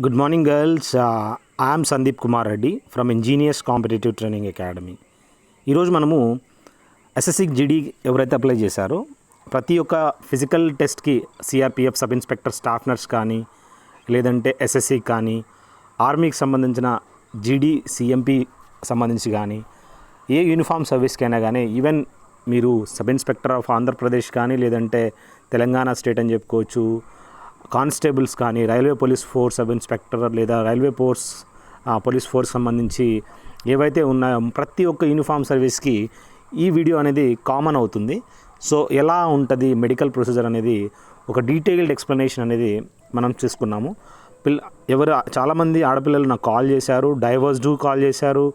Good morning, girls. I am Sandeep Kumar Reddy from Ingenious Competitive Training Academy. ఈరోజు మనము SSC GD ఎవరైతే apply చేశారో ప్రతి ఒక్క ఫిజికల్ టెస్ట్కి CRPF sub inspector staff nurse కానీ లేదంటే ఎస్ఎస్సి కానీ ఆర్మీకి సంబంధించిన జీడీ సిఎంపి సంబంధించి కానీ ఏ యూనిఫామ్ సర్వీస్కైనా కానీ ఈవెన్ మీరు సబ్ ఇన్స్పెక్టర్ ఆఫ్ ఆంధ్రప్రదేశ్ కానీ లేదంటే తెలంగాణ స్టేట్ అని చెప్పుకోవచ్చు, కానిస్టేబుల్స్ కానీ, railway police force sub inspector లేదా రైల్వే పోలీస్ ఫోర్స్ సంబంధించి ఏవైతే ఉన్నాయో ప్రతి ఒక్క యూనిఫామ్ సర్వీస్కి ఈ వీడియో అనేది కామన్ అవుతుంది. సో ఎలా ఉంటుంది మెడికల్ ప్రొసీజర్ అనేది ఒక డీటెయిల్డ్ ఎక్స్ప్లెనేషన్ అనేది మనం చూసుకున్నాము. చాలామంది ఆడపిల్లలు నాకు కాల్ చేశారు, డైవర్స్డ్ కాల్ చేశారు,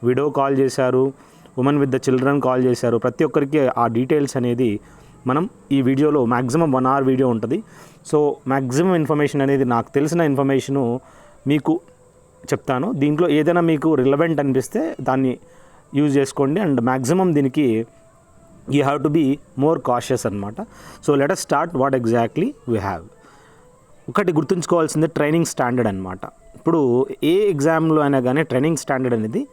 విడో కాల్ చేశారు, women with the children call చేశారు. ప్రతి ఒక్కరికి ఆ డీటెయిల్స్ అనేది మనం ఈ వీడియోలో మ్యాక్సిమం 1 hour వీడియో ఉంటుంది. సో మ్యాక్సిమం ఇన్ఫర్మేషన్ అనేది నాకు తెలిసిన ఇన్ఫర్మేషను మీకు చెప్తాను. దీంట్లో ఏదైనా మీకు రిలవెంట్ అనిపిస్తే దాన్ని యూజ్ చేసుకోండి. అండ్ మ్యాక్సిమం దీనికి you have to be more cautious అనమాట. So let us start what exactly we have. ఒకటి గుర్తుంచుకోవాల్సింది ట్రైనింగ్ స్టాండర్డ్ అనమాట. ఇప్పుడు ఏ ఎగ్జామ్లో అయినా కానీ ట్రైనింగ్ స్టాండర్డ్ అనేది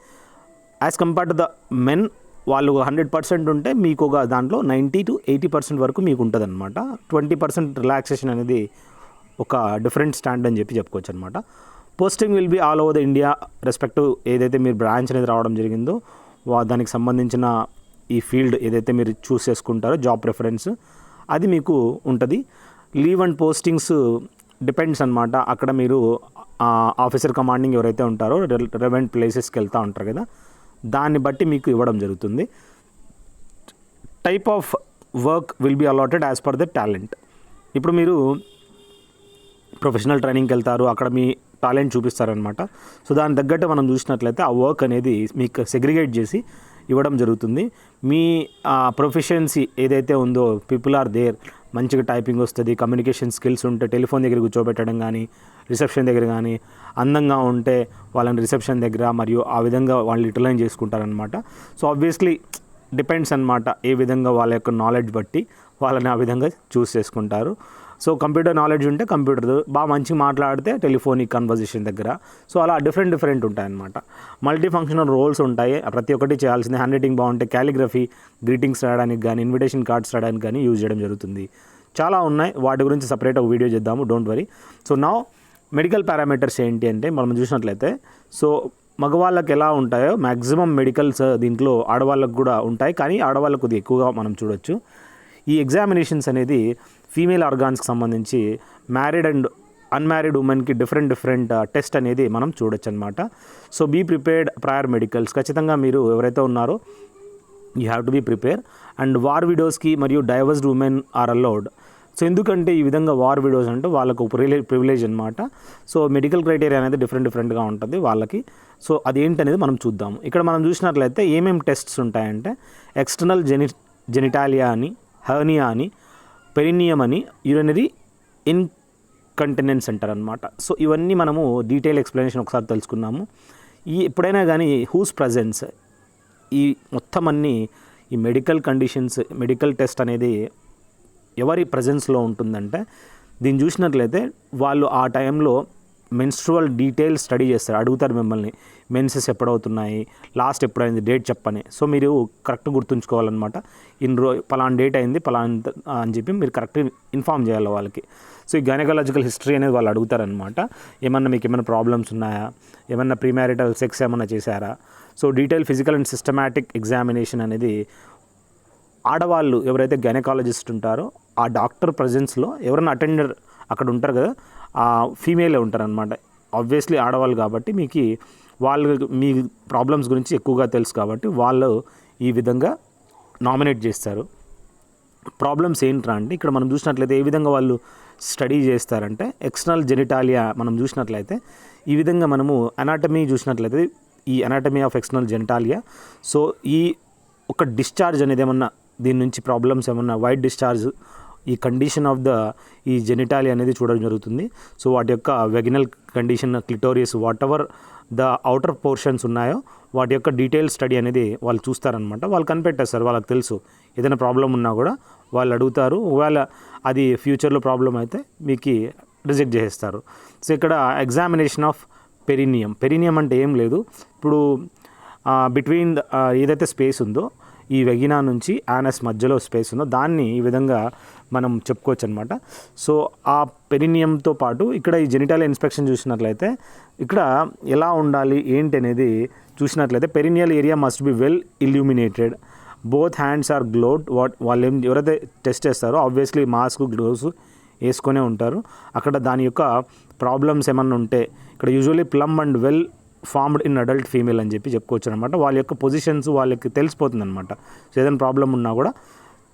as compare to the men వాళ్ళు 100% ఉంటే మీకు ఒక దాంట్లో 90 to 80% వరకు మీకు ఉంటుంది అనమాట. 20% రిలాక్సేషన్ అనేది ఒక డిఫరెంట్ స్టాండ్ అని చెప్పుకోవచ్చు అనమాట. Posting will be all over the India respective ఏదైతే మీరు బ్రాంచ్ అనేది రావడం జరిగిందో దానికి సంబంధించిన ఈ ఫీల్డ్ ఏదైతే మీరు చూస్ చేసుకుంటారో జాబ్ ప్రిఫరెన్స్ అది మీకు ఉంటుంది. లీవ్ అండ్ పోస్టింగ్స్ డిపెండ్స్ అనమాట. అక్కడ మీరు ఆఫీసర్ కమాండింగ్ ఎవరైతే ఉంటారో రెలవెంట్ ప్లేసెస్కి వెళ్తూ ఉంటారు కదా, దాన్ని బట్టి మీకు ఇవ్వడం జరుగుతుంది. Type of work will be allotted as per the talent. ఇప్పుడు మీరు ప్రొఫెషనల్ ట్రైనింగ్కి వెళ్తారు, అక్కడ మీ టాలెంట్ చూపిస్తారనమాట. సో దాని తగ్గట్టు మనం చూసినట్లయితే ఆ వర్క్ అనేది మీకు సెగ్రిగేట్ చేసి ఇవ్వడం జరుగుతుంది. మీ ప్రొఫెషన్సీ ఏదైతే ఉందో పీపుల్ ఆర్ దేర్, మంచిగా టైపింగ్ వస్తుంది, కమ్యూనికేషన్ స్కిల్స్ ఉంటే టెలిఫోన్ దగ్గర కూర్చోబెట్టడం కానీ, రిసెప్షన్ దగ్గర కానీ, అందంగా ఉంటే వాళ్ళని రిసెప్షన్ దగ్గర మరియు ఆ విధంగా వాళ్ళు యూటిలైజ్ చేసుకుంటారనమాట. సో ఆబ్వియస్లీ డిపెండ్స్ అనమాట ఏ విధంగా వాళ్ళ యొక్క నాలెడ్జ్ బట్టి వాళ్ళని ఆ విధంగా చూస్ చేసుకుంటారు. సో కంప్యూటర్ నాలెడ్జ్ ఉంటే కంప్యూటర్ బాగా మంచిగా మాట్లాడితే టెలిఫోనిక్ కన్వర్జేషన్ దగ్గర. సో అలా డిఫరెంట్ ఉంటాయన్నమాట. మల్టీ ఫంక్షనల్ రోల్స్ ఉంటాయి, ప్రతి ఒక్కటి చేయాల్సింది. హ్యాండ్ రైటింగ్ బాగుంటే క్యాలిగ్రఫీ, గ్రీటింగ్స్ రాయడానికి కానీ, ఇన్విటేషన్ కార్డ్స్ రాయడానికి కానీ యూజ్ చేయడం జరుగుతుంది. చాలా ఉన్నాయి, వాటి గురించి సపరేట్ ఒక వీడియో చేద్దాము, don't worry. So now medical parameters ఏంటి అంటే మనం చూసినట్లయితే సో మగవాళ్ళకి ఎలా ఉంటాయో మ్యాక్సిమం మెడికల్స్ దీంట్లో ఆడవాళ్ళకు కూడా ఉంటాయి, కానీ ఆడవాళ్ళకు కొద్దిగా ఎక్కువగా మనం చూడొచ్చు. ఈ ఎగ్జామినేషన్స్ అనేది ఫీమేల్ ఆర్గాన్స్కి సంబంధించి మ్యారీడ్ అండ్ అన్మ్యారీడ్ ఉమెన్కి డిఫరెంట్ టెస్ట్ అనేది మనం చూడొచ్చు అనమాట. So be prepared prior medicals. ఖచ్చితంగా మీరు ఎవరైతే ఉన్నారో you have to be prepare. And war విడోస్కి మరియు divorced women are allowed. So ఎందుకంటే ఈ విధంగా వార్ విడోస్ అంటే వాళ్ళకు ప్రివిలేజ్ అనమాట. సో మెడికల్ క్రైటీరియా అనేది డిఫరెంట్గా ఉంటుంది వాళ్ళకి. సో అదేంటనేది మనం చూద్దాము. ఇక్కడ మనం చూసినట్లయితే ఏమేమి టెస్ట్స్ ఉంటాయంటే ఎక్స్టర్నల్ జెనిటాలియా అని, హెర్నియా అని, పెరినియం అని, యూరినరీ ఇన్కంటినెన్స్ అంటారు అనమాట. సో ఇవన్నీ మనము డీటెయిల్ ఎక్స్ప్లెనేషన్ ఒకసారి తెలుసుకున్నాము. ఎప్పుడైనా కానీ హూస్ ప్రజెన్స్ ఈ మొత్తం అన్నీ ఈ మెడికల్ కండిషన్స్, మెడికల్ టెస్ట్ అనేది ఎవరి ప్రజెన్స్లో ఉంటుందంటే దీన్ని చూసినట్లయితే వాళ్ళు ఆ టైంలో మెన్స్ట్రువల్ డీటెయిల్స్ స్టడీ చేస్తారు, అడుగుతారు మిమ్మల్ని మెన్సెస్ ఎప్పుడవుతున్నాయి, లాస్ట్ ఎప్పుడైంది, డేట్ చెప్పని. సో మీరు కరెక్ట్ గుర్తుంచుకోవాలన్నమాట. పలానా డేట్ అయింది పలానా అని చెప్పి మీరు కరెక్ట్ ఇన్ఫామ్ చేయాలి వాళ్ళకి. సో ఈ గైనకాలజికల్ హిస్టరీ అనేది వాళ్ళు అడుగుతారనమాట. మీకు ఏమైనా ప్రాబ్లమ్స్ ఉన్నాయా, ఏమన్నా ప్రీమ్యారిటల్ సెక్స్ ఏమన్నా చేశారా. So detail physical and systematic examination అనేది ఆడవాళ్ళు ఎవరైతే గైనకాలజిస్ట్ ఉంటారో ఆ డాక్టర్ ప్రజెన్స్లో ఎవరైనా అటెండర్ అక్కడ ఉంటారు కదా, ఆ ఫీమేలే ఉంటారనమాట. ఆబ్వియస్లీ ఆడవాళ్ళు కాబట్టి వాళ్ళు మీ ప్రాబ్లమ్స్ గురించి ఎక్కువగా తెలుసు కాబట్టి వాళ్ళు ఈ విధంగా నామినేట్ చేస్తారు. ప్రాబ్లమ్స్ ఏంట్రా అంటే ఇక్కడ మనం చూసినట్లయితే ఏ విధంగా వాళ్ళు స్టడీ చేస్తారంటే ఎక్స్టర్నల్ జెనిటాలియా మనం చూసినట్లయితే ఈ విధంగా మనము అనాటమీ చూసినట్లయితే ఈ anatomy of external genitalia. So ఈ ఒక డిశ్చార్జ్ అనేది ఏమన్నా దీని నుంచి ప్రాబ్లమ్స్ ఏమన్నా వైట్ డిశ్చార్జ్, ఈ కండిషన్ ఆఫ్ ఈ జెనిటాలియా అనేది చూడడం జరుగుతుంది. సో వాటి యొక్క vaginal condition, clitoris, whatever the outer portions ఉన్నాయో వాటి యొక్క డీటెయిల్ స్టడీ అనేది వాళ్ళు చూస్తారనమాట. వాళ్ళు కనిపెట్టేస్తారు, వాళ్ళకి తెలుసు ఏదైనా ప్రాబ్లం ఉన్నా కూడా వాళ్ళు అడుగుతారు. ఒకవేళ అది ఫ్యూచర్లో ప్రాబ్లం అయితే మీకు రిజెక్ట్ చేసేస్తారు. సో ఇక్కడ ఎగ్జామినేషన్ ఆఫ్ పెరినియం అంటే ఏం లేదు, ఇప్పుడు బిట్వీన్ ఏదైతే స్పేస్ ఉందో ఈ వెగినా నుంచి యానస్ మధ్యలో స్పేస్ ఉందో దాన్ని ఈ విధంగా మనం చెప్పుకోవచ్చు అనమాట. సో ఆ పెరినియంతో పాటు ఇక్కడ ఈ జెనిటల్ ఇన్స్పెక్షన్ చూసినట్లయితే ఇక్కడ ఎలా ఉండాలి ఏంటి అనేది చూసినట్లయితే perineal area must be well illuminated, both hands are gloved. వాళ్ళు ఎవరైతే టెస్ట్ చేస్తారో ఆబ్వియస్లీ మాస్క్ గ్లోవ్స్ వేసుకొనే ఉంటారు. అక్కడ దాని యొక్క ప్రాబ్లమ్స్ ఏమన్నా ఉంటే ఇక్కడ usually plum and well formed in adult female అని చెప్పుకోవచ్చు అనమాట. వాళ్ళ యొక్క పొజిషన్స్ వాళ్ళకి తెలిసిపోతుంది అనమాట. సో ఏదైనా ప్రాబ్లం ఉన్నా కూడా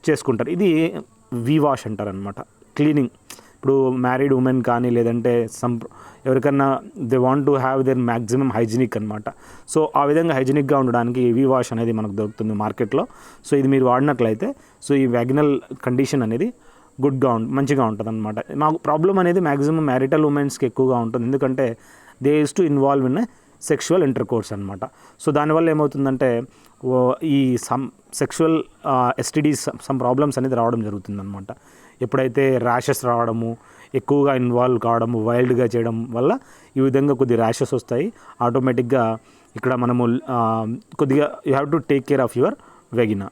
చేసుకుంటారు. ఇది వాష్ అంటారు అనమాట, క్లీనింగ్. ఇప్పుడు మ్యారీడ్ ఉమెన్ కానీ లేదంటే ఎవరికన్నా they want to have their maximum hygienic అనమాట. సో ఆ విధంగా హైజీనిక్గా ఉండడానికి వాష్ అనేది మనకు దొరుకుతుంది మార్కెట్లో. సో ఇది మీరు వాడినట్లయితే సో ఈ వ్యాగినల్ కండిషన్ అనేది మంచిగా ఉంటుంది అనమాట. మాకు ప్రాబ్లం అనేది మ్యాక్సిమం మ్యారిటల్ ఉమెన్స్కి ఎక్కువగా ఉంటుంది, ఎందుకంటే they use to involve in sexual inter course అనమాట. సో దానివల్ల ఏమవుతుందంటే ఈ సెక్షువల్ ఎస్టీడీస్ ప్రాబ్లమ్స్ అనేది రావడం జరుగుతుంది అనమాట. ఎప్పుడైతే ర్యాషెస్ రావడము, ఎక్కువగా ఇన్వాల్వ్ కావడము, వైల్డ్గా చేయడం వల్ల ఈ విధంగా కొద్ది ర్యాషెస్ వస్తాయి. ఆటోమేటిక్గా ఇక్కడ మనము కొద్దిగా you have to take care of your vagina.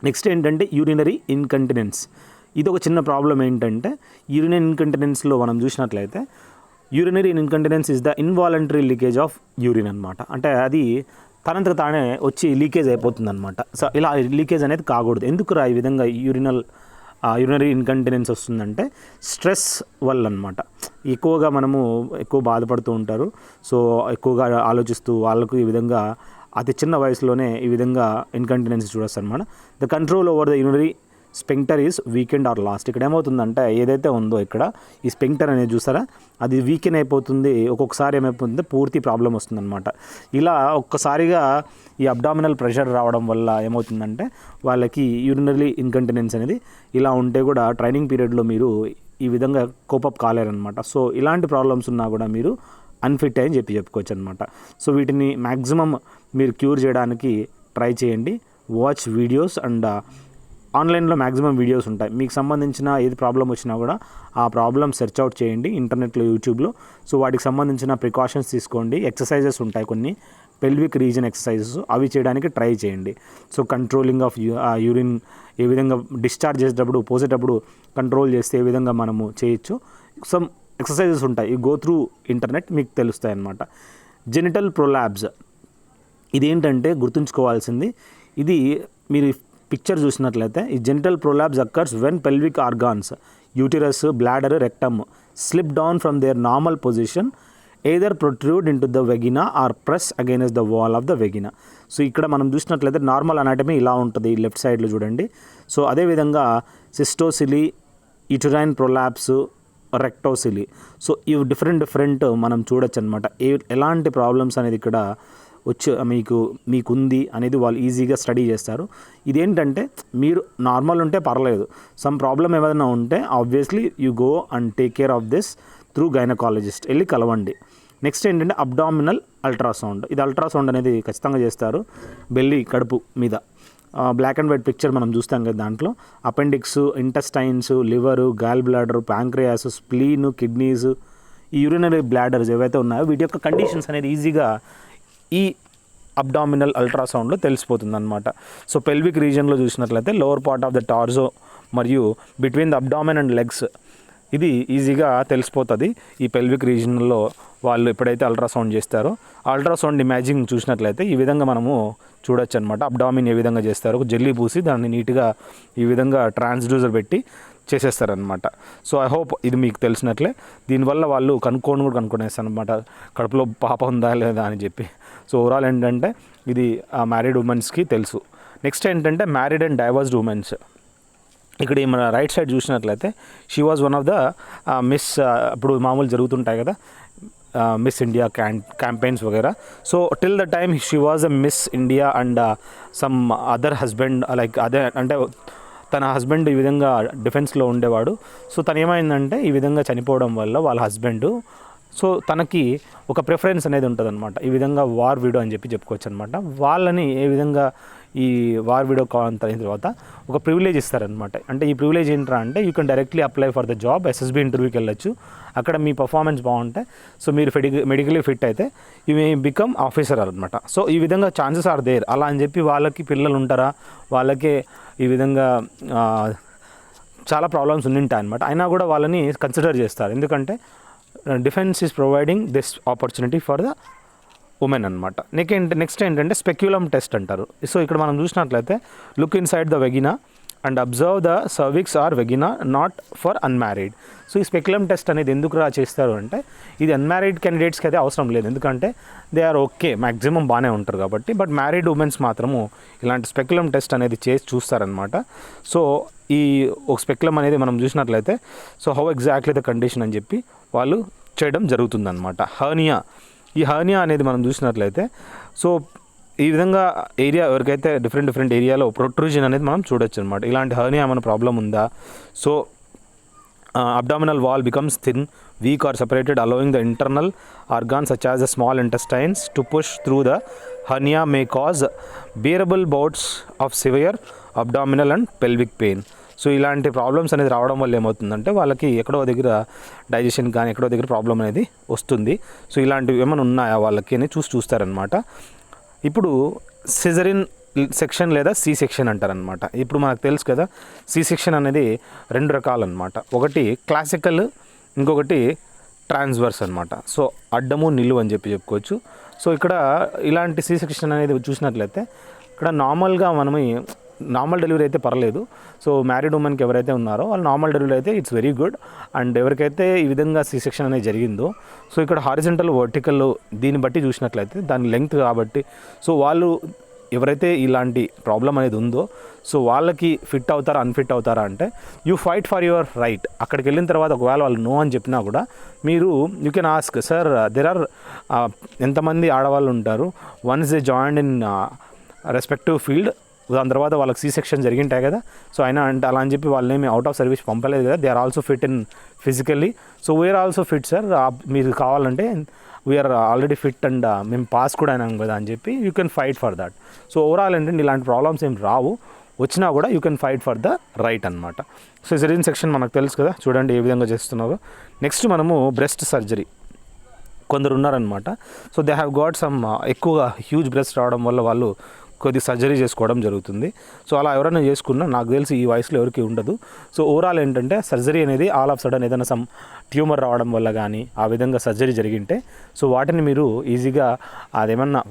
Next ఏంటంటే యూరినరీ ఇన్కంటినెన్స్. ఇది ఒక చిన్న ప్రాబ్లం ఏంటంటే యూరినరీ ఇన్కంటినెన్స్లో మనం చూసినట్లయితే urinary incontinence is the involuntary leakage of urine అనమాట. అంటే అది తనంతకు తానే వచ్చి లీకేజ్ అయిపోతుంది అనమాట. సో ఇలా లీకేజ్ అనేది కాకూడదు. ఎందుకు ఈ విధంగా యూరినరీ ఇన్కంటినెన్స్ వస్తుందంటే స్ట్రెస్ వల్ల అనమాట. ఎక్కువ బాధపడుతూ ఉంటారు. సో ఎక్కువగా ఆలోచిస్తూ వాళ్ళకు ఈ విధంగా అతి చిన్న వయసులోనే ఈ విధంగా ఇన్కంటినెన్స్ చూడొస్తారు అనమాట. The control over the urinary sphincter is weakened or lost. ఇక్కడ ఏమవుతుందంటే ఏదైతే ఉందో ఇక్కడ ఈ స్పెంక్టర్ అనేది చూసారా, అది వీకెండ్ అయిపోతుంది. ఒక్కొక్కసారి ఏమైపోతుంది, పూర్తి ప్రాబ్లం వస్తుందన్నమాట. ఇలా ఒక్కసారిగా ఈ అబ్డామినల్ ప్రెషర్ రావడం వల్ల ఏమవుతుందంటే వాళ్ళకి యూరినరీ ఇన్కంటినెన్స్ అనేది ఇలా ఉంటే కూడా ట్రైనింగ్ పీరియడ్లో మీరు ఈ విధంగా కోపప్ కాలేరనమాట. సో ఇలాంటి ప్రాబ్లమ్స్ ఉన్నా కూడా మీరు అన్ఫిట్ అని చెప్పుకోవచ్చు అనమాట. సో వీటిని మ్యాక్సిమం మీరు క్యూర్ చేయడానికి ట్రై చేయండి. వాచ్ వీడియోస్ అండ్ ఆన్లైన్లో మ్యాక్సిమం వీడియోస్ ఉంటాయి. మీకు సంబంధించిన ఏది ప్రాబ్లం వచ్చినా కూడా ఆ ప్రాబ్లం సెర్చ్ అవుట్ చేయండి ఇంటర్నెట్లో, యూట్యూబ్లో. సో వాటికి సంబంధించిన ప్రికాషన్స్ తీసుకోండి. ఎక్సర్సైజెస్ ఉంటాయి కొన్ని, పెల్విక్ రీజన్ ఎక్సర్సైజెస్, అవి చేయడానికి ట్రై చేయండి. సో కంట్రోలింగ్ ఆఫ్ యూరిన్ ఏ విధంగా డిశ్చార్జ్ చేసేటప్పుడు, పోసేటప్పుడు కంట్రోల్ చేస్తే ఏ విధంగా మనము చేయొచ్చు, సమ్ ఎక్సర్సైజెస్ ఉంటాయి. ఈ గో త్రూ ఇంటర్నెట్ మీకు తెలుస్తాయి అన్నమాట. జెనిటల్ ప్రొలాబ్స్ ఇదేంటంటే గుర్తుంచుకోవాల్సింది, ఇది మీరు పిక్చర్ చూసినట్లయితే ఈ genital prolapse occurs when pelvic organs, uterus, bladder, rectum slip down from their normal position, either protrude in to the vagina or press against the wall of the vagina. So ఇక్కడ మనం చూసినట్లయితే normal anatomy ఇలా ఉంటుంది, left సైడ్లో చూడండి. So అదేవిధంగా సిస్టోసిలి, uterine prolapse, రెక్టోసిలి. So ఇవి different మనం చూడొచ్చు అనమాట. ఎలాంటి ప్రాబ్లమ్స్ అనేది ఇక్కడ మీకుంది అనేది వాళ్ళు ఈజీగా స్టడీ చేస్తారు. ఇదేంటంటే మీరు నార్మల్ ఉంటే పర్లేదు, సమ్ ప్రాబ్లం ఏదైనా ఉంటే obviously you go and take care of this through gynaecologist, వెళ్ళి కలవండి. నెక్స్ట్ ఏంటంటే అబ్డామినల్ అల్ట్రాసౌండ్. ఇది అల్ట్రాసౌండ్ అనేది ఖచ్చితంగా చేస్తారు బెల్లి, కడుపు మీద. బ్లాక్ అండ్ వైట్ పిక్చర్ మనం చూస్తాం కదా, దాంట్లో appendix, intestines, liver, gall bladder, pancreas, spleen, kidneys, ఈ యూరినరీ బ్లాడర్స్ ఏవైతే ఉన్నాయో వీటి యొక్క కండిషన్స్ అనేది ఈజీగా ఈ అబ్డామినల్ అల్ట్రాసౌండ్లో తెలిసిపోతుంది అనమాట. సో పెల్విక్ రీజన్లో చూసినట్లయితే లోవర్ పార్ట్ ఆఫ్ ద టార్జో మరియు between the abdomen and legs ఇది ఈజీగా తెలిసిపోతుంది. ఈ పెల్విక్ రీజన్లో వాళ్ళు ఎప్పుడైతే అల్ట్రాసౌండ్ చేస్తారో, అల్ట్రాసౌండ్ ఇమేజింగ్ చూసినట్లయితే ఈ విధంగా మనము చూడొచ్చు అనమాట. అబ్డామిన్ ఏ విధంగా చేస్తారో, ఒక జెల్లీ పూసి దాన్ని నీట్గా ఈ విధంగా ట్రాన్స్డ్యూసర్ పెట్టి చేసేస్తారనమాట. సో ఐ హోప్ ఇది మీకు తెలిసినట్లే. దీనివల్ల వాళ్ళు కనుక్కొనేస్తారు అనమాట, కడుపులో పాప ఉందా లేదా అని చెప్పి. సో ఓవరాల్ ఏంటంటే ఇది మ్యారీడ్ ఉమెన్స్కి తెలుసు. నెక్స్ట్ ఏంటంటే మ్యారీడ్ అండ్ డైవర్స్డ్ ఉమెన్స్. ఇక్కడ మన రైట్ సైడ్ చూసినట్లయితే she was one of the miss, ఇప్పుడు మామూలు జరుగుతుంటాయి కదా మిస్ ఇండియా క్యాంపెయిన్స్ వగేరా. So till the time she was a miss India and some other husband, like అదే అంటే తన హస్బెండ్ ఈ విధంగా డిఫెన్స్లో ఉండేవాడు. సో తను ఏమైందంటే ఈ విధంగా చనిపోవడం వల్ల వాళ్ళ హస్బెండ్, సో తనకి ఒక ప్రిఫరెన్స్ అనేది ఉంటుంది అనమాట. ఈ విధంగా వార్ విడో అని చెప్పుకోవచ్చు అనమాట. వాళ్ళని ఏ విధంగా ఈ వార్ వీడియో కాల్ అంత అయిన తర్వాత ఒక ప్రివిలేజ్ ఇస్తారనమాట. అంటే ఈ ప్రివిలేజ్ ఏంట్రా అంటే you can directly apply for the job, SSB ఇంటర్వ్యూకి వెళ్ళొచ్చు. అక్కడ మీ పర్ఫార్మెన్స్ బాగుంటే, సో మీరు మెడికలీ ఫిట్ అయితే యూ మే బికమ్ ఆఫీసర్ అనమాట. సో ఈ విధంగా ఛాన్సెస్ ఆర్ దేర్. అలా అని చెప్పి వాళ్ళకి పిల్లలు ఉంటారా, వాళ్ళకే ఈ విధంగా చాలా ప్రాబ్లమ్స్ ఉండింటాయి అనమాట. అయినా కూడా వాళ్ళని కన్సిడర్ చేస్తారు, ఎందుకంటే defence is providing this opportunity for the women అనమాట. నెక్స్ట్ ఏంటంటే స్పెక్యులమ్ టెస్ట్ అంటారు. సో ఇక్కడ మనం చూసినట్లయితే look inside the vagina and observe the cervix or vagina not for unmarried. So ఈ స్పెక్యులమ్ టెస్ట్ అనేది ఎందుకు చేస్తారు అంటే ఇది అన్మ్యారీడ్ క్యాండిడేట్స్కి అయితే అవసరం లేదు, ఎందుకంటే దే ఆర్ ఓకే, మ్యాక్సిమం బాగానే ఉంటారు కాబట్టి. బట్ మ్యారీడ్ ఉమెన్స్ మాత్రము ఇలాంటి స్పెక్యులమ్ టెస్ట్ అనేది చేసి చూస్తారనమాట. సో ఈ ఒక స్పెక్యులమ్ అనేది మనం చూసినట్లయితే so how exactly the condition అని చెప్పి వాళ్ళు చేయడం జరుగుతుందన్నమాట. హర్నియా, ఈ హర్నియా అనేది మనం చూసినట్లయితే సో ఈ విధంగా ఏరియా ఎవరికైతే డిఫరెంట్ ఏరియాలో ప్రొట్రూజన్ అనేది మనం చూడొచ్చు అనమాట. ఇలాంటి హర్నియా ఏమైనా ప్రాబ్లం ఉందా, so abdominal wall becomes thin, week or separated allowing the internal organs such as the small intestines to push through the hernia may cause bearable bouts of severe abdominal and pelvic pain. So ఇలాంటి problems అనేది రావడం వల్ల ఏమవుతుందంటే వాళ్ళకి ఎక్కడో దగ్గర digestion కానీ ఎక్కడో దగ్గర ప్రాబ్లం అనేది వస్తుంది. సో ఇలాంటివి ఏమైనా ఉన్నాయా వాళ్ళకి అని చూస్తారనమాట. ఇప్పుడు సిజరిన్ సెక్షన్ లేదా సి సెక్షన్ అంటారనమాట. ఇప్పుడు మనకు తెలుసు కదా, సి సెక్షన్ అనేది 2 రకాలన్నమాట. ఒకటి క్లాసికల్, ఇంకొకటి ట్రాన్స్వర్స్ అనమాట. సో అడ్డము నిలువు అని చెప్పుకోవచ్చు. సో ఇక్కడ ఇలాంటి సి సెక్షన్ అనేది చూసినట్లయితే ఇక్కడ నార్మల్గా మనము నార్మల్ డెలివరీ అయితే పర్లేదు. సో మ్యారీడ్ ఉమెన్కి ఎవరైతే ఉన్నారో వాళ్ళు నార్మల్ డెలివరీ అయితే ఇట్స్ వెరీ గుడ్. అండ్ ఎవరికైతే ఈ విధంగా సి సెక్షన్ అనేది జరిగిందో, సో ఇక్కడ హారిజంటల్ వర్టికల్ దీన్ని బట్టి చూసినట్లయితే దాని లెంగ్త్ కాబట్టి, సో వాళ్ళు ఎవరైతే ఇలాంటి ప్రాబ్లం అనేది ఉందో సో వాళ్ళకి ఫిట్ అవుతారా అన్ఫిట్ అవుతారా అంటే you fight for your right. అక్కడికి వెళ్ళిన తర్వాత ఒకవేళ వాళ్ళు నో అని చెప్పినా కూడా మీరు you can ask, sir there are ఎంతమంది ఆడవాళ్ళు ఉంటారు, once they join in respective field, దాని తర్వాత వాళ్ళకి సి సెక్షన్ జరిగింటాయి కదా, సో అయినా అంటే అలా అని చెప్పి వాళ్ళేమి అవుట్ ఆఫ్ సర్వీస్ పంపలేదు కదా, they are also fit in physically, so we are also fit sir, మీరు కావాలంటే వీఆర్ ఆల్రెడీ ఫిట్ అండ్ మేము పాస్ కూడా అయినాం కదా అని చెప్పి you can fight for that. So overall ఏంటంటే ఇలాంటి ప్రాబ్లమ్స్ ఏం రావు, వచ్చినా కూడా you can fight for the right అనమాట. సో సిజరీన్ సెక్షన్ మనకు తెలుసు కదా, చూడండి ఏ విధంగా చేస్తున్నారో. నెక్స్ట్ మనము బ్రెస్ట్ సర్జరీ. కొందరు ఉన్నారనమాట, so they have got some ఎక్కువగా హ్యూజ్ బ్రెస్ట్ రావడం వల్ల వాళ్ళు కొద్ది సర్జరీ చేసుకోవడం జరుగుతుంది. సో అలా ఎవరైనా చేసుకున్నా నాకు తెలిసి ఈ వయసులో ఎవరికి ఉండదు. సో ఓవరాల్ ఏంటంటే సర్జరీ అనేది ఆల్ ఆఫ్ సడన్ ఏదైనా సమ్ ట్యూమర్ రావడం వల్ల కానీ ఆ విధంగా సర్జరీ జరిగింటే సో వాటిని మీరు ఈజీగా అదేమన్నా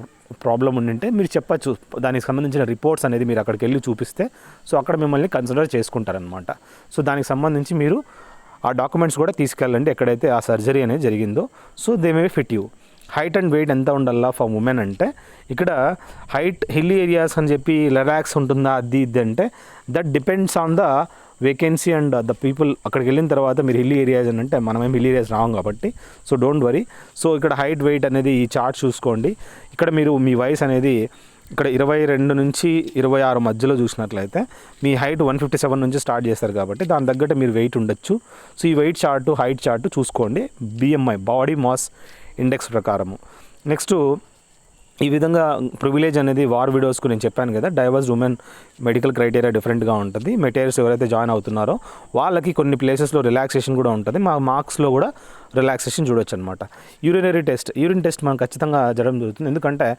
ప్రాబ్లం ఉండింటే మీరు చెప్పచ్చు, దానికి సంబంధించిన రిపోర్ట్స్ అనేది మీరు అక్కడికి వెళ్ళి చూపిస్తే సో అక్కడ మిమ్మల్ని కన్సిడర్ చేసుకుంటారనమాట. సో దానికి సంబంధించి మీరు ఆ డాక్యుమెంట్స్ కూడా తీసుకెళ్ళండి ఎక్కడైతే ఆ సర్జరీ అనేది జరిగిందో. So they may fit you. Height and weight ఎంత ఉండాలా ఫర్ ఉమెన్ అంటే ఇక్కడ హైట్ హిల్లీ ఏరియాస్ అని చెప్పి రిలాక్స్ ఉంటుందా అది ఇది అంటే that depends on the vacancy and the people. అక్కడికి వెళ్ళిన తర్వాత మీరు హిల్లీ ఏరియాస్ అని అంటే మనమేం హిల్లీ ఏరియాస్ రావం కాబట్టి సో డోంట్ వరీ. సో ఇక్కడ హైట్ వెయిట్ అనేది ఈ చార్ట్ చూసుకోండి. ఇక్కడ మీరు మీ వయసు అనేది ఇక్కడ 22 నుంచి 26 మధ్యలో చూసినట్లయితే మీ హైట్ 157 నుంచి స్టార్ట్ చేస్తారు కాబట్టి దాని తగ్గట్టు మీరు వెయిట్ ఉండొచ్చు. సో ఈ వెయిట్ చార్టు హైట్ చార్టు చూసుకోండి BMI బాడీ మాస్ ఇండెక్స్ ప్రకారము. నెక్స్ట్ ఈ విధంగా ప్రివిలేజ్ అనేది వార్ విడోస్కు నేను చెప్పాను కదా, డైవర్స్ ఉమెన్ మెడికల్ క్రైటీరియా డిఫరెంట్గా ఉంటుంది. మెటీరియల్స్ ఎవరైతే జాయిన్ అవుతున్నారో వాళ్ళకి కొన్ని ప్లేసెస్లో రిలాక్సేషన్ కూడా ఉంటుంది, మా మార్క్స్లో కూడా రిలాక్సేషన్ చూడొచ్చు అనమాట. యూరినరీ టెస్ట్, యూరిన్ టెస్ట్ మనం ఖచ్చితంగా జరగడం జరుగుతుంది, ఎందుకంటే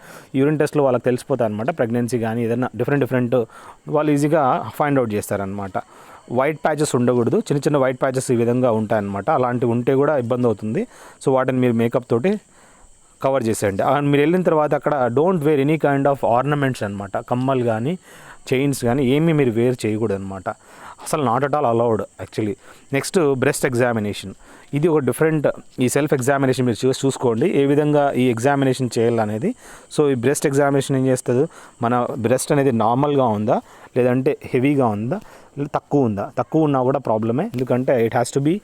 యూరిన్ టెస్ట్లో వాళ్ళకి తెలిసిపోతాయి అనమాట. ప్రెగ్నెన్సీ కానీ ఏదైనా డిఫరెంట్ వాళ్ళు ఈజీగా ఫైండ్ అవుట్ చేస్తారనమాట. వైట్ ప్యాచెస్ ఉండకూడదు, చిన్న వైట్ ప్యాచెస్ ఈ విధంగా ఉంటాయన్నమాట. అలాంటివి ఉంటే కూడా ఇబ్బంది అవుతుంది. సో వాటిని మీరు మేకప్ తోటి కవర్ చేసేయండి. మీరు వెళ్ళిన తర్వాత అక్కడ don't wear any kind of ornaments అనమాట, కమ్మలు కానీ చైన్స్ కానీ ఏమీ మీరు వేర్ చేయకూడదు అనమాట, అసలు not at all allowed actually. Next breast examination, ఇది ఒక డిఫరెంట్, ఈ సెల్ఫ్ ఎగ్జామినేషన్ మీరు చూసుకోండి ఏ విధంగా ఈ ఎగ్జామినేషన్ చేయాలనేది. సో ఈ బ్రెస్ట్ ఎగ్జామినేషన్ ఏం చేస్తుంది, మన బ్రెస్ట్ అనేది నార్మల్గా ఉందా లేదంటే హెవీగా ఉందా, తక్కువ ఉన్నా కూడా ప్రాబ్లమే, ఎందుకంటే it has to be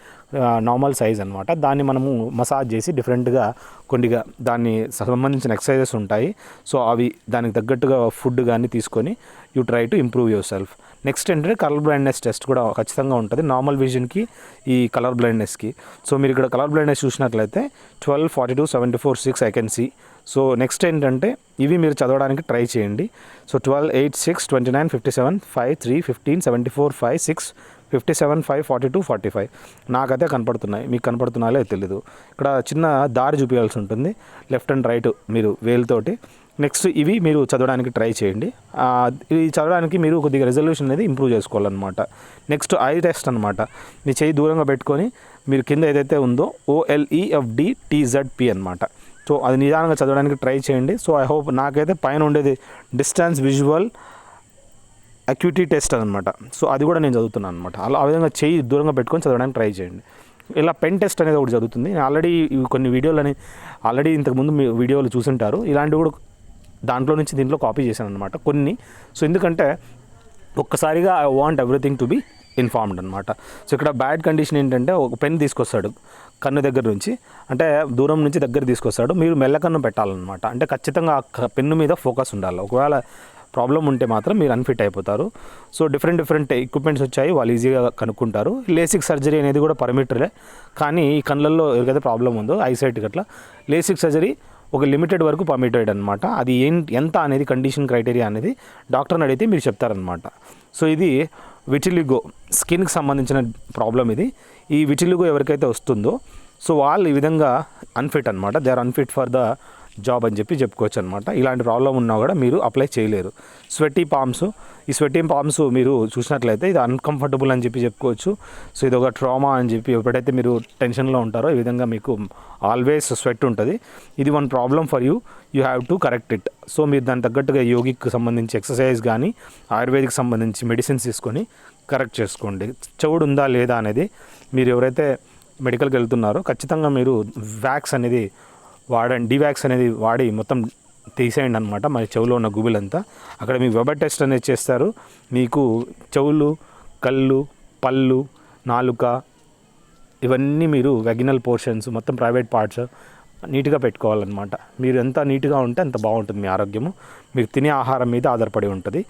normal size అనమాట. దాన్ని మనము మసాజ్ చేసి డిఫరెంట్గా కొద్దిగా దాన్ని సంబంధించిన ఎక్సర్సైజెస్ ఉంటాయి. సో అవి దానికి తగ్గట్టుగా ఫుడ్ కానీ తీసుకొని you try to improve your self. Next ఏంటంటే కలర్ బ్లైండ్నెస్ టెస్ట్ కూడా ఖచ్చితంగా ఉంటుంది, నార్మల్ విజన్కి ఈ కలర్ బ్లైండ్నెస్కి. సో మీరు ఇక్కడ కలర్ బ్లైండ్నెస్ చూసినట్లయితే 12, 42, 74, 6 I can see. So next ఏంటంటే ఇవి మీరు చదవడానికి ట్రై చేయండి. సో 12, 8, 6, 29, 57, 5, 3, 15, 74, 5, 6, 57, 5, 42, 45 నాకైతే కనపడుతున్నాయి. మీకు కనపడుతున్నాయో తెలీదు. ఇక్కడ చిన్న దారి చూపించాల్సి ఉంటుంది లెఫ్ట్ అండ్ రైట్ మీరు వేలుతోటి. నెక్స్ట్ ఇవి మీరు చదవడానికి ట్రై చేయండి. ఇది చదవడానికి మీరు కొద్దిగా రెజల్యూషన్ అనేది ఇంప్రూవ్ చేసుకోవాలన్నమాట. నెక్స్ట్ ఐ టెస్ట్ అనమాట. మీ చేయి దూరంగా పెట్టుకొని మీరు కింద ఏదైతే ఉందో OLEFDTZP అనమాట. సో అది నిదానంగా చదవడానికి ట్రై చేయండి. సో ఐ హోప్ నాకైతే పైన ఉండేది డిస్టెన్స్ విజువల్ అక్యూటీ టెస్ట్ అనమాట. సో అది కూడా నేను చదువుతున్నాను అనమాట. అలా ఆ విధంగా చేయి దూరంగా పెట్టుకొని చదవడానికి ట్రై చేయండి. ఇలా పెన్ టెస్ట్ అనేది ఒకటి చదువుతుంది. ఆల్రెడీ కొన్ని వీడియోలని ఇంతకుముందు మీ వీడియోలు చూసుంటారు. ఇలాంటివి కూడా దాంట్లో నుంచి దీంట్లో కాపీ చేశాను అనమాట కొన్ని. సో ఎందుకంటే ఒక్కసారిగా I want everything to be informed అనమాట. సో ఇక్కడ బ్యాడ్ కండిషన్ ఏంటంటే ఒక పెన్ తీసుకొస్తాడు కన్ను దగ్గర నుంచి, అంటే దూరం నుంచి దగ్గర తీసుకొస్తాడు. మీరు మెల్లకన్ను పెట్టాలన్నమాట. అంటే ఖచ్చితంగా ఆ పెన్ను మీద ఫోకస్ ఉండాలి. ఒకవేళ ప్రాబ్లం ఉంటే మాత్రం మీరు అన్ఫిట్ అయిపోతారు. సో డిఫరెంట్ ఎక్విప్మెంట్స్ వచ్చాయి, వాళ్ళు ఈజీగా కనుక్కుంటారు. లేసిక్ సర్జరీ అనేది కూడా పర్మిటరే, కానీ ఈ కళ్ళల్లో ఎవరికైతే ప్రాబ్లం ఉందో ఐసైట్కి అట్లా లేసిక్ సర్జరీ ఒక లిమిటెడ్ వరకు పర్మిటెడ్ అనమాట. అది ఎంత అనేది కండిషన్ క్రైటీరియా అనేది డాక్టర్ని అడిగితే మీరు చెప్తారనమాట. సో ఇది విటిలిగో స్కిన్కి సంబంధించిన ప్రాబ్లం ఇది. ఈ విటిలిగో ఎవరికైతే వస్తుందో సో వాళ్ళు ఈ విధంగా అన్ఫిట్ అనమాట. They are unfit for the job అని చెప్పుకోవచ్చు అనమాట. ఇలాంటి ప్రాబ్లం ఉన్నా కూడా మీరు అప్లై చేయలేరు. స్వెటీ పామ్స్, ఈ స్వెటీ పామ్స్ మీరు చూసినట్లయితే ఇది అన్కంఫర్టబుల్ అని చెప్పుకోవచ్చు. సో ఇది ఒక ట్రామా అని ఎప్పుడైతే మీరు టెన్షన్లో ఉంటారో ఈ విధంగా మీకు ఆల్వేస్ స్వెట్ ఉంటుంది. ఇది one problem for you have to correct it. So మీరు దానికి తగ్గట్టుగా యోగిక్ సంబంధించి ఎక్సర్సైజ్ కానీ ఆయుర్వేదిక్ సంబంధించి మెడిసిన్స్ తీసుకొని కరెక్ట్ చేసుకోండి. చెవుడు ఉందా లేదా అనేది మీరు ఎవరైతే మెడికల్కి వెళ్తున్నారో ఖచ్చితంగా మీరు వ్యాక్స్ అనేది వాడండి, డివాక్స్ అనేది వాడి మొత్తం తీసేయండి అనమాట. మరి చెవులో ఉన్న గుబులంతా అక్కడ మీ వెబర్ టెస్ట్ అనేది చేస్తారు. మీకు చెవులు, కళ్ళు, పళ్ళు, నాలుక ఇవన్నీ మీరు వెగినల్ పోర్షన్స్ మొత్తం ప్రైవేట్ పార్ట్స్ నీట్గా పెట్టుకోవాలన్నమాట. మీరు ఎంత నీట్గా ఉంటే అంత బాగుంటుంది మీ ఆరోగ్యము. మీరు తినే ఆహారం మీద ఆధారపడి ఉంటుంది.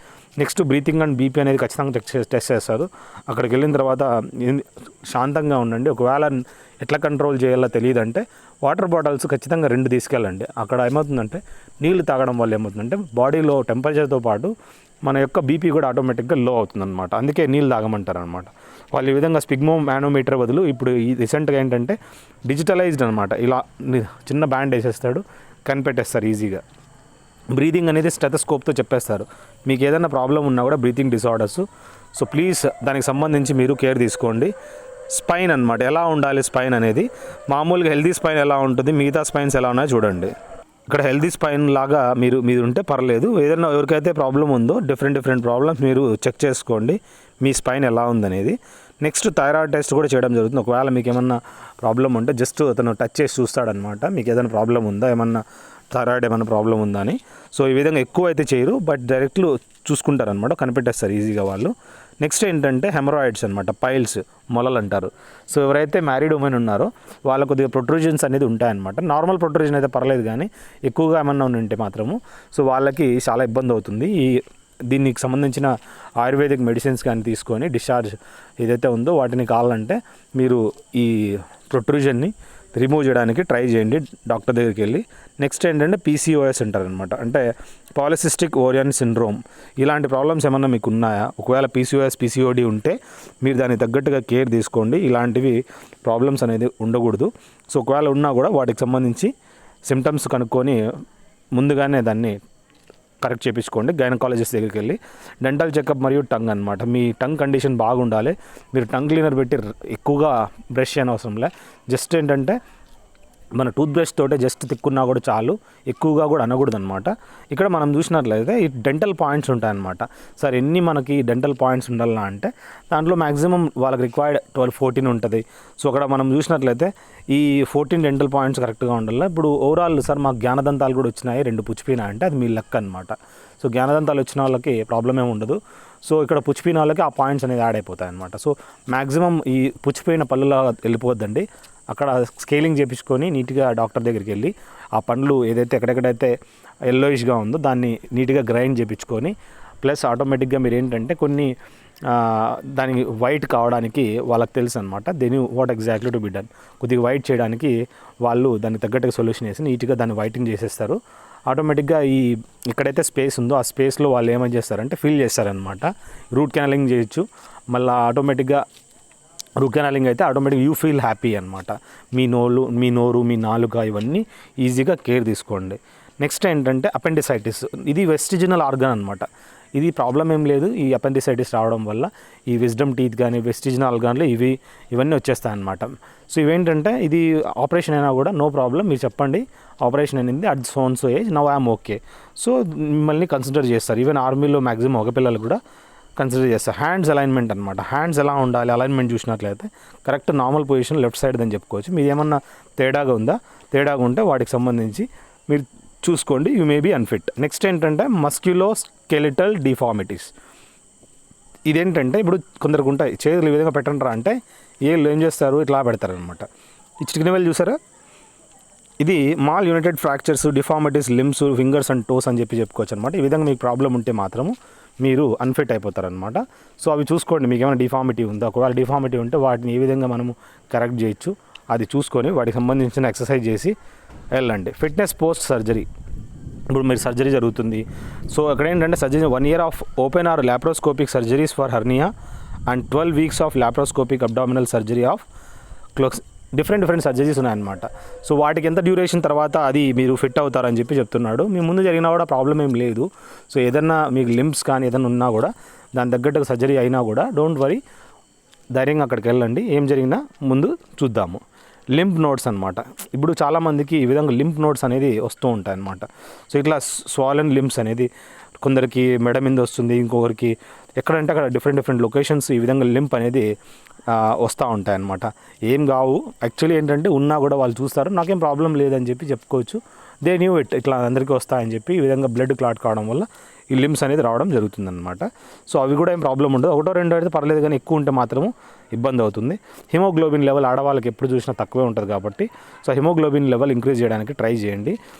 నెక్స్ట్ బ్రీతింగ్ అండ్ బీపీ అనేది ఖచ్చితంగా టెస్ట్ చేస్తారు. అక్కడికి వెళ్ళిన తర్వాత శాంతంగా ఉండండి. ఒకవేళ ఎట్లా కంట్రోల్ చేయాలో తెలియదంటే వాటర్ బాటిల్స్ ఖచ్చితంగా 2 తీసుకెళ్ళండి. అక్కడ ఏమవుతుందంటే నీళ్ళు తాగడం వల్ల ఏమవుతుందంటే బాడీలో టెంపరేచర్తో పాటు మన యొక్క బీపీ కూడా ఆటోమేటిక్గా లో అవుతుందన్నమాట. అందుకే నీళ్ళు తాగమంటారు అనమాట. వాళ్ళు ఈ విధంగా స్పిగ్మో మానోమీటర్ బదులు ఇప్పుడు ఈ రీసెంట్గా ఏంటంటే డిజిటలైజ్డ్ అనమాట. ఇలా చిన్న బ్యాండ్ వేసేస్తాడు, కనిపెట్టేస్తారు ఈజీగా. బ్రీతింగ్ అనేది స్టెథోస్కోప్తో చెప్పేస్తారు. మీకు ఏదైనా ప్రాబ్లం ఉన్నా కూడా బ్రీతింగ్ డిసార్డర్స్. సో ప్లీజ్ దానికి సంబంధించి మీరు కేర్ తీసుకోండి. స్పైన్ అనమాట, ఎలా ఉండాలి స్పైన్ అనేది. మామూలుగా హెల్దీ స్పైన్ ఎలా ఉంటుంది, మిగతా స్పైన్స్ ఎలా ఉన్నాయో చూడండి. ఇక్కడ హెల్దీ స్పైన్ లాగా మీరు ఉంటే పర్లేదు. ఏదైనా ఎవరికైతే ప్రాబ్లం ఉందో డిఫరెంట్ ప్రాబ్లమ్స్ మీరు చెక్ చేసుకోండి మీ స్పైన్ ఎలా ఉందనేది. నెక్స్ట్ థైరాయిడ్ టెస్ట్ కూడా చేయడం జరుగుతుంది. ఒకవేళ మీకు ఏమన్నా ప్రాబ్లం ఉంటే జస్ట్ అతను టచ్ చేసి చూస్తాడనమాట, మీకు ఏదైనా ప్రాబ్లం ఉందా, థైరాయిడ్ ఏమైనా ప్రాబ్లం ఉందా అని. సో ఈ విధంగా ఎక్కువ అయితే చేయరు, బట్ డైరెక్ట్లు చూసుకుంటారనమాట, కనిపెట్టేస్తారు ఈజీగా వాళ్ళు. నెక్స్ట్ ఏంటంటే హెమరాయిడ్స్ అనమాట, పైల్స్, మొలలు అంటారు. సో ఎవరైతే మ్యారీడ్ ఉమెన్ ఉన్నారో వాళ్ళ కొద్దిగా ప్రొట్రూజన్స్ అనేది ఉంటాయన్నమాట. నార్మల్ ప్రొట్రూజన్ అయితే పర్లేదు, కానీ ఎక్కువగా ఏమన్నా ఉంటే మాత్రము సో వాళ్ళకి చాలా ఇబ్బంది అవుతుంది. దీనికి సంబంధించిన ఆయుర్వేదిక్ మెడిసిన్స్ కానీ తీసుకొని డిశ్చార్జ్ ఏదైతే ఉందో వాటిని కావాలంటే మీరు ఈ ప్రొట్రూజన్ని రిమూవ్ చేయడానికి ట్రై చేయండి డాక్టర్ దగ్గరికి వెళ్ళి. నెక్స్ట్ ఏంటంటే PCOS అంటారనమాట, అంటే పాలిసిస్టిక్ ఓరియన్ సిండ్రోమ్. ఇలాంటి ప్రాబ్లమ్స్ ఏమన్నా మీకు ఉన్నాయా? ఒకవేళ PCOS, PCOD ఉంటే మీరు దానికి తగ్గట్టుగా కేర్ తీసుకోండి. ఇలాంటివి ప్రాబ్లమ్స్ అనేది ఉండకూడదు. సో ఒకవేళ ఉన్నా కూడా వాటికి సంబంధించి సిమ్టమ్స్ కనుక్కొని ముందుగానే దాన్ని కరెక్ట్ చేయించుకోండి. గైనకాలజిస్ట్ దగ్గరికి వెళ్ళి డెంటల్ చెకప్ మరియు టంగ్ అనమాట. మీ టంగ్ కండిషన్ బాగుండాలి. మీరు టంగ్ క్లీనర్ పెట్టి ఎక్కువగా బ్రష్ చేయని అవసరం లే. జస్ట్ ఏంటంటే మన టూత్ బ్రష్ తోటే జస్ట్ తిక్కున్నా కూడా చాలు, ఎక్కువగా కూడా అనకూడదు అనమాట. ఇక్కడ మనం చూసినట్లయితే ఈ డెంటల్ పాయింట్స్ ఉంటాయన్నమాట. సార్ ఎన్ని మనకి డెంటల్ పాయింట్స్ ఉండాలన్నా అంటే దాంట్లో మ్యాక్సిమం వాళ్ళకి రిక్వైర్డ్ 12-14 ఉంటుంది. సో అక్కడ మనం చూసినట్లయితే ఈ 14 డెంటల్ పాయింట్స్ కరెక్ట్గా ఉండాలి. ఇప్పుడు ఓవరాల్ సార్ మాకు జ్ఞానదంతాలు కూడా వచ్చినాయి, 2 పుచ్చిపోయినాయి అంటే అది మీ లక్ అనమాట. సో జ్ఞానదంతాలు వచ్చిన వాళ్ళకి ప్రాబ్లం ఏమి ఉండదు. సో ఇక్కడ పుచ్చిపోయిన వాళ్ళకి ఆ పాయింట్స్ అనేది యాడ్ అయిపోతాయి అనమాట. సో మ్యాక్సిమం ఈ పుచ్చిపోయిన పళ్ళులా వెళ్ళిపోవద్దండి. అక్కడ స్కేలింగ్ చేయించుకొని నీట్గా డాక్టర్ దగ్గరికి వెళ్ళి ఆ పండ్లు ఏదైతే ఎక్కడెక్కడైతే ఎల్లోయిష్గా ఉందో దాన్ని నీట్గా గ్రైండ్ చేయించుకొని, ప్లస్ ఆటోమేటిక్గా మీరు ఏంటంటే కొన్ని దానికి వైట్ కావడానికి వాళ్ళకి తెలుసు అనమాట. Then what exactly to be done. కొద్దిగా వైట్ చేయడానికి వాళ్ళు దానికి తగ్గట్టుగా సొల్యూషన్ వేసి నీట్గా దాన్ని వైటింగ్ చేసేస్తారు. ఆటోమేటిక్గా ఎక్కడైతే స్పేస్ ఉందో ఆ స్పేస్లో వాళ్ళు ఏమని చేస్తారంటే ఫిల్ చేస్తారనమాట. రూట్ కెనాలింగ్ చేయొచ్చు. మళ్ళీ ఆటోమేటిక్గా రూట్ కెనాలింగ్ అయితే ఆటోమేటిక్గా యూ ఫీల్ హ్యాపీ అనమాట. మీ నోరు మీ నాలుక ఇవన్నీ ఈజీగా కేర్ తీసుకోండి. నెక్స్ట్ ఏంటంటే అపెండిసైటిస్. ఇది వెస్టిజినల్ ఆర్గన్ అనమాట. ఇది ప్రాబ్లం ఏం లేదు. ఈ అపెండిసైటిస్ రావడం వల్ల ఈ విజ్డమ్ టీత్ కానీ వెస్టిజినల్ ఆర్గాన్లు ఇవన్నీ వచ్చేస్తాయి అనమాట. సో ఇవేంటంటే ఇది ఆపరేషన్ అయినా కూడా నో ప్రాబ్లం, మీరు చెప్పండి ఆపరేషన్ అయింది at so age, now I'm okay. So మిమ్మల్ని కన్సిడర్ చేస్తారు. ఈవెన్ ఆర్మీలో మ్యాక్సిమం ఒక పిల్లలు కూడా కన్సిడర్ చేస్తారు. హ్యాండ్స్ అలైన్మెంట్ అనమాట. హ్యాండ్స్ ఎలా ఉండాలి, అలైన్మెంట్ చూసినట్లయితే correct normal position left side అని చెప్పుకోవచ్చు. మీరు ఏమన్నా తేడాగా ఉంటే వాటికి సంబంధించి మీరు చూసుకోండి, you may be unfit. Next ఏంటంటే మస్క్యులో స్కెలిటల్ డిఫార్మిటీస్. ఇదేంటంటే ఇప్పుడు కొందరికి ఉంటాయి, చేతులు ఈ విధంగా పెట్టండి రా అంటే ఏళ్ళు ఏం చేస్తారు, ఇట్లా పెడతారనమాట. ఈ చిటికినవేలు చూసారా, ఇది malunited fractures, deformities, limbs, fingers and toes అని చెప్పుకోవచ్చు అనమాట. ఈ విధంగా మీకు ప్రాబ్లం ఉంటే మాత్రము మీరు అన్ఫిట్ అయిపోతారనమాట. సో అవి చూసుకోండి, మీకు ఏమైనా డిఫార్మిటీ ఉందా. ఒకవేళ డిఫార్మిటీ ఉంటే వాటిని ఏ విధంగా మనము కరెక్ట్ చేయొచ్చు అది చూసుకొని వాటికి సంబంధించిన ఎక్సర్సైజ్ చేసి వెళ్ళండి. Fitness post surgery. ఇప్పుడు మీరు సర్జరీ జరుగుతుంది. సో అక్కడ ఏంటంటే surgery 1 year of open or laparoscopic surgeries for hernia and 12 weeks of laparoscopic abdominal surgery of different surgeries ఉన్నాయన్నమాట. సో వాటికి ఎంత డ్యూరేషన్ తర్వాత అది మీరు ఫిట్ అవుతారని చెప్తున్నాడు. మీ ముందు జరిగినా కూడా ప్రాబ్లం ఏం లేదు. సో ఏదన్నా మీకు లింప్స్ కానీ ఏదైనా ఉన్నా కూడా దాని తగ్గట్టుగా సర్జరీ అయినా కూడా డోంట్ వరీ, ధైర్యంగా అక్కడికి వెళ్ళండి. ఏం జరిగినా ముందు చూద్దాము. లింప్ నోడ్స్ అనమాట. ఇప్పుడు చాలామందికి ఈ విధంగా లింప్ నోడ్స్ అనేది వస్తూ ఉంటాయి అన్నమాట. సో ఇట్లా స్వాలన్ లింప్స్ అనేది కొందరికి మెడ మీద వస్తుంది, ఇంకొకరికి ఎక్కడంటే అక్కడ డిఫరెంట్ లొకేషన్స్ ఈ విధంగా లింప్ అనేది వస్తూ ఉంటాయి అన్నమాట. ఏం కావు యాక్చువల్లీ ఏంటంటే ఉన్నా కూడా వాళ్ళు చూస్తారు, నాకేం ప్రాబ్లం లేదని చెప్పుకోవచ్చు. దే న్యూ ఇట్లా అందరికీ వస్తాయని చెప్పి ఈ విధంగా బ్లడ్ క్లాట్ కావడం వల్ల ఈ లిమ్స్ అనేది రావడం జరుగుతుందన్నమాట. సో అవి కూడా ఏం ప్రాబ్లం ఉండదు. 1-2 అయితే పర్లేదు, కానీ ఎక్కువ ఉంటే మాత్రము ఇబ్బంది అవుతుంది. హిమోగ్లోబిన్ లెవెల్ ఆడవాళ్ళకి ఎప్పుడు చూసినా తక్కువే ఉంటుంది కాబట్టి సో హిమోగ్లోబిన్ లెవెల్ ఇంక్రీజ్ చేయడానికి ట్రై చేయండి.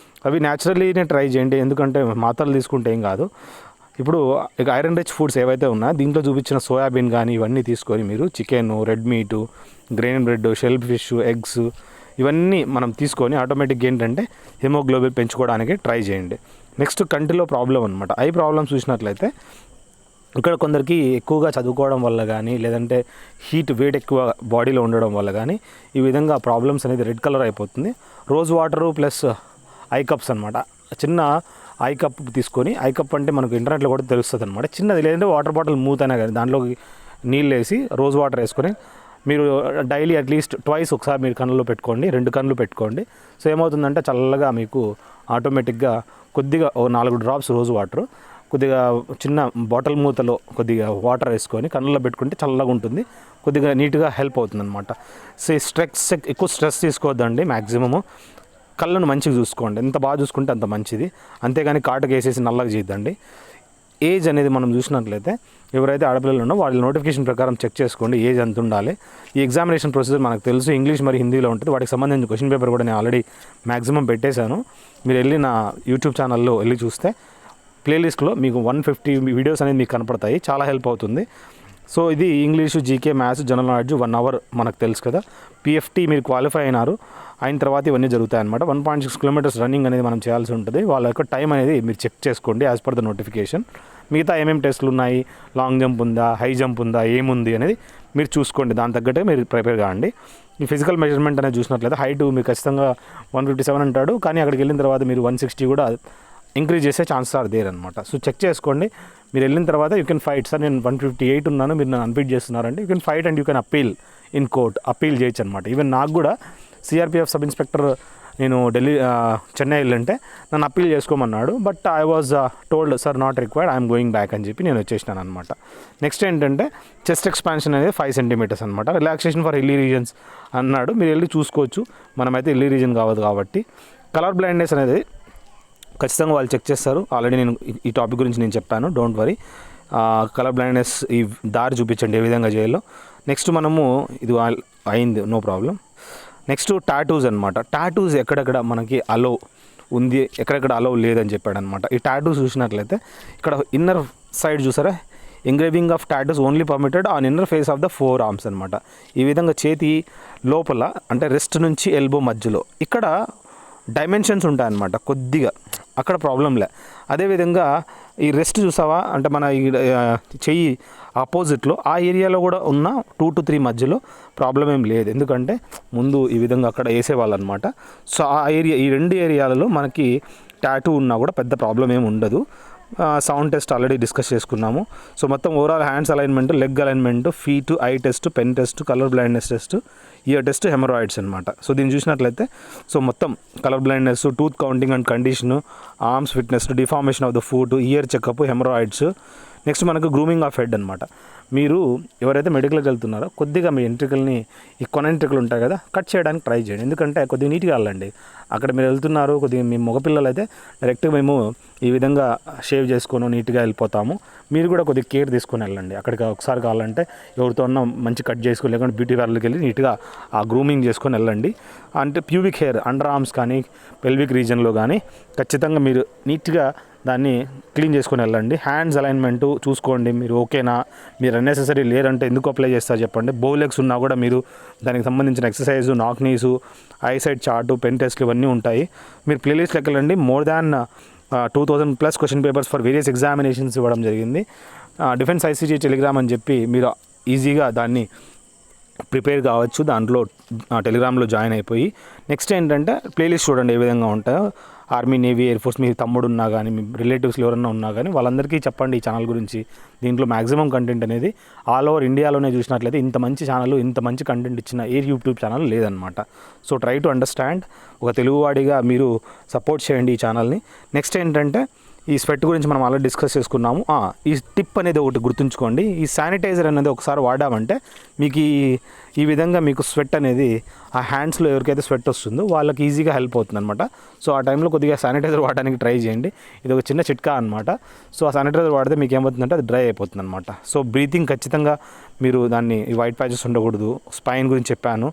అవి న్యాచురల్లీనే ట్రై చేయండి, ఎందుకంటే మాత్రలు తీసుకుంటే ఏం కాదు. ఇప్పుడు ఇక ఐరన్ రిచ్ ఫుడ్స్ ఏవైతే ఉన్నాయో దీంట్లో చూపించిన సోయాబీన్ కానీ ఇవన్నీ తీసుకొని మీరు chicken, red meat, grain bread, shellfish, eggs ఇవన్నీ మనం తీసుకొని ఆటోమేటిక్గా ఏంటంటే హిమోగ్లోబిన్ పెంచుకోవడానికి ట్రై చేయండి. నెక్స్ట్ కంటిలో ప్రాబ్లం అనమాట. ఐ ప్రాబ్లమ్స్ చూసినట్లయితే ఇక్కడ కొందరికి ఎక్కువగా చదువుకోవడం వల్ల కానీ లేదంటే వెయిట్ ఎక్కువ బాడీలో ఉండడం వల్ల కానీ ఈ విధంగా ప్రాబ్లమ్స్ అనేది రెడ్ కలర్ అయిపోతుంది. Rose water plus I cups అనమాట. చిన్న ఐ కప్ తీసుకొని, ఐ కప్ అంటే మనకు ఇంటర్నెట్లో కూడా తెలుస్తుంది అనమాట. చిన్నది, లేదంటే వాటర్ బాటిల్ మూతైనా కానీ దాంట్లోకి నీళ్ళు వేసి రోజ్ వాటర్ వేసుకొని మీరు డైలీ అట్లీస్ట్ ట్వైస్ ఒకసారి మీరు కన్నులో పెట్టుకోండి, 2 కన్నులు పెట్టుకోండి. సో ఏమవుతుందంటే చల్లగా మీకు ఆటోమేటిక్గా కొద్దిగా 4 డ్రాప్స్ రోజ్ వాటర్ కొద్దిగా చిన్న బాటిల్ మూతలో కొద్దిగా వాటర్ వేసుకొని కన్నులో పెట్టుకుంటే చల్లగా ఉంటుంది, కొద్దిగా నీట్గా హెల్ప్ అవుతుంది అనమాట. సో ఎక్కువ స్ట్రెస్ తీసుకోవద్దండి. మ్యాక్సిమము కళ్ళను మంచిగా చూసుకోండి, ఎంత బాగా చూసుకుంటే అంత మంచిది. అంతేగాని కాటుకు వేసేసి నల్లగా చేయద్దండి. ఏజ్ అనేది మనం చూసినట్లయితే ఎవరైతే ఆడపిల్లలు ఉన్నో వాళ్ళ నోటిఫికేషన్ ప్రకారం చెక్ చేసుకోండి ఏజ్ ఎంత ఉండాలి. ఈ ఎగ్జామినేషన్ ప్రొసీజర్ మనకు తెలుసు, ఇంగ్లీష్ మరి హిందీలో ఉంటుంది. వాటికి సంబంధించిన క్వశ్చన్ పేపర్ కూడా నేను ఆల్రెడీ మ్యాక్సిమం పెట్టేశాను. మీరు వెళ్ళి నా యూట్యూబ్ ఛానల్లో వెళ్ళి చూస్తే ప్లేలిస్ట్లో మీకు 150 వీడియోస్ అనేది మీకు కనపడతాయి, చాలా హెల్ప్ అవుతుంది. సో ఇది English, GK, maths, general knowledge 1 hour మనకు తెలుసు కదా. PFT మీరు క్వాలిఫై అయిన తర్వాత ఇవన్నీ జరుగుతాయి అనమాట. 1.6 kilometers రన్నింగ్ అనేది మనం చేయాల్సి ఉంటుంది. వాళ్ళ యొక్క టైం అనేది మీరు చెక్ చేసుకోండి యాజ్ పర్ ద నోటిఫికేషన్. మిగతా ఏమేమి టెస్టులు ఉన్నాయి, లాంగ్ జంప్ ఉందా, హై జంప్ ఉందా, ఏముంది అనేది మీరు చూసుకోండి. దాని తగ్గట్టే మీరు ప్రిపేర్ కావండి. ఈ ఫిజికల్ మెజర్మెంట్ అనేది చూసినట్లయితే హైట్ మీరు ఖచ్చితంగా 157 అంటాడు, కానీ అక్కడికి వెళ్ళిన తర్వాత మీరు 160 కూడా ఇంక్రీజ్ చేసే ఛాన్సెస్ ఆర్ దేర్ అనమాట. సో చెక్ చేసుకోండి. మీరు వెళ్ళిన తర్వాత యూ కెన్ ఫైట్. సార్ నేను 158 ఉన్నాను, మీరు నన్ను అన్ఫిట్ చేస్తున్నారంటే you can fight and you can appeal in court. Appeal చేయొచ్చు అనమాట. ఈవెన్ నాకు కూడా CRPF సబ్ ఇన్స్పెక్టర్ నేను చెన్నై వెళ్ళంటే నన్ను అప్పీల్ చేసుకోమన్నాడు. But I was told sir not required, I'm going back అని చెప్పి నేను వచ్చేసినాను అనమాట. నెక్స్ట్ ఏంటంటే చెస్ట్ ఎక్స్పాన్షన్ అనేది 5 centimeters అనమాట. రిలాక్సేషన్ ఫర్ హిల్లీ రీజన్స్ అన్నాడు, మీరు వెళ్ళి చూసుకోవచ్చు. మనమైతే హిల్లీ రీజన్ కావద్దు కాబట్టి. కలర్ బ్లైండ్నెస్ అనేది ఖచ్చితంగా వాళ్ళు చెక్ చేస్తారు. ఆల్రెడీ నేను ఈ టాపిక్ గురించి నేను చెప్పాను, డోంట్ వరీ. కలర్ బ్లైండ్నెస్ ఈ దారి చూపించండి ఏ విధంగా చేయాలో. నెక్స్ట్ మనము ఇది అయింది, నో ప్రాబ్లం. నెక్స్ట్ టాటూస్ అనమాట. టాటూస్ ఎక్కడెక్కడ మనకి అలో ఉంది, ఎక్కడెక్కడ అలో లేదని చెప్పాడనమాట. ఈ టాటూస్ చూసినట్లయితే ఇక్కడ ఇన్నర్ సైడ్ చూసారా, engraving of tattoos only permitted on inner face of the 4 arms అనమాట. ఈ విధంగా చేతి లోపల అంటే రెస్ట్ నుంచి ఎల్బో మధ్యలో ఇక్కడ డైమెన్షన్స్ ఉంటాయన్నమాట కొద్దిగా, అక్కడ ప్రాబ్లంలే. అదేవిధంగా ఈ రెస్ట్ చూసావా అంటే మన ఈ చెయ్యి ఆపోజిట్లో ఆ ఏరియాలో కూడా ఉన్న 2 to 3 మధ్యలో ప్రాబ్లం ఏం లేదు, ఎందుకంటే ముందు ఈ విధంగా అక్కడ వేసేవాళ్ళు అనమాట. సో ఆ ఏరియా, ఈ 2 ఏరియాలలో మనకి టాటూ ఉన్నా కూడా పెద్ద ప్రాబ్లం ఏమి ఉండదు. సౌండ్ టెస్ట్ ఆల్రెడీ డిస్కస్ చేసుకున్నాము. సో మొత్తం overall hands alignment, leg alignment, feet, eye test, pen test, colour blindness test, ear test, haemorrhoids అనమాట. సో దీన్ని చూసినట్లయితే సో మొత్తం colour blindness, tooth counting and condition, arms fitness, deformation of the foot, ear checkup, haemorrhoids. Next మనకు grooming of head అనమాట. మీరు ఎవరైతే మెడికల్కి వెళ్తున్నారో కొద్దిగా మీ ఎంట్రికల్ని, ఈ కొన ఎంట్రికలు ఉంటాయి కదా, కట్ చేయడానికి ట్రై చేయండి. ఎందుకంటే కొద్దిగా నీట్గా వెళ్ళండి. అక్కడ మీరు వెళ్తున్నారు, కొద్దిగా మీ మగపిల్లలు అయితే డైరెక్ట్గా మేము ఈ విధంగా షేవ్ చేసుకొని నీట్గా వెళ్ళిపోతాము. మీరు కూడా కొద్దిగా కేర్ తీసుకొని వెళ్ళండి. అక్కడికి ఒకసారి కావాలంటే ఎవరితో ఉన్న మంచి కట్ చేసుకొని, లేకుంటే బ్యూటీ పార్లర్కి వెళ్ళి నీట్గా ఆ గ్రూమింగ్ చేసుకొని వెళ్ళండి. అంటే ప్యూబిక్ హెయిర్ అండర్ ఆర్మ్స్ కానీ పెల్విక్ రీజన్లో కానీ ఖచ్చితంగా మీరు నీట్గా దాన్ని క్లీన్ చేసుకొని వెళ్ళండి. హ్యాండ్స్ అలైన్మెంటు చూసుకోండి, మీరు ఓకేనా, మీరు అన్నెసెసరీ లేరంటే ఎందుకు అప్లై చేస్తారు చెప్పండి. బౌలెగ్స్ ఉన్నా కూడా మీరు దానికి సంబంధించిన ఎక్సర్సైజు, నాక్ నీసు, ఐసైట్ చార్టు, పెన్ టెస్ట్లు ఇవన్నీ ఉంటాయి. మీరు ప్లేలిస్ట్కి వెళ్ళండి. More than 2000+ question papers for various examinations ఇవ్వడం జరిగింది. డిఫెన్స్ ఐసీజీ టెలిగ్రామ్ అని చెప్పి మీరు ఈజీగా దాన్ని ప్రిపేర్ కావచ్చు, దాంట్లో టెలిగ్రామ్లో జాయిన్ అయిపోయి. నెక్స్ట్ ఏంటంటే ప్లేలిస్ట్ చూడండి ఏ విధంగా ఉంటాయో. ఆర్మీ, నేవీ, ఎయిర్ ఫోర్స్, మీ తమ్ముడు ఉన్నా కానీ, మీ రిలేటివ్స్లో ఎవరన్నా ఉన్నా కానీ వాళ్ళందరికీ చెప్పండి ఈ ఛానల్ గురించి. దీంట్లో మ్యాక్సిమం కంటెంట్ అనేది ఆల్ ఓవర్ ఇండియాలోనే చూసినట్లయితే ఇంత మంచి ఛానల్, ఇంత మంచి కంటెంట్ ఇచ్చిన ఏ యూట్యూబ్ ఛానల్ లేదనమాట. So try to understand. ఒక తెలుగువాడిగా మీరు సపోర్ట్ చేయండి ఈ ఛానల్ని. నెక్స్ట్ ఏంటంటే ఈ స్వెట్ గురించి మనం ఆల్రెడీ డిస్కస్ చేసుకున్నాము. ఈ టిప్ అనేది ఒకటి గుర్తుంచుకోండి. ఈ శానిటైజర్ అనేది ఒకసారి వాడామంటే మీకు ఈ విధంగా మీకు స్వెట్ అనేది ఆ హ్యాండ్స్లో ఎవరికైతే స్వెట్ వస్తుందో వాళ్ళకి ఈజీగా హెల్ప్ అవుతుంది అనమాట. సో ఆ టైంలో కొద్దిగా శానిటైజర్ వాడడానికి ట్రై చేయండి. ఇది ఒక చిన్న చిట్కా అనమాట. సో ఆ శానిటైజర్ వాడితే మీకు ఏమవుతుందంటే అది డ్రై అయిపోతుంది అనమాట. సో బ్రీతింగ్ ఖచ్చితంగా మీరు దాన్ని, ఈ వైట్ ప్యాచెస్ ఉండకూడదు. స్పైన్ గురించి చెప్పాను.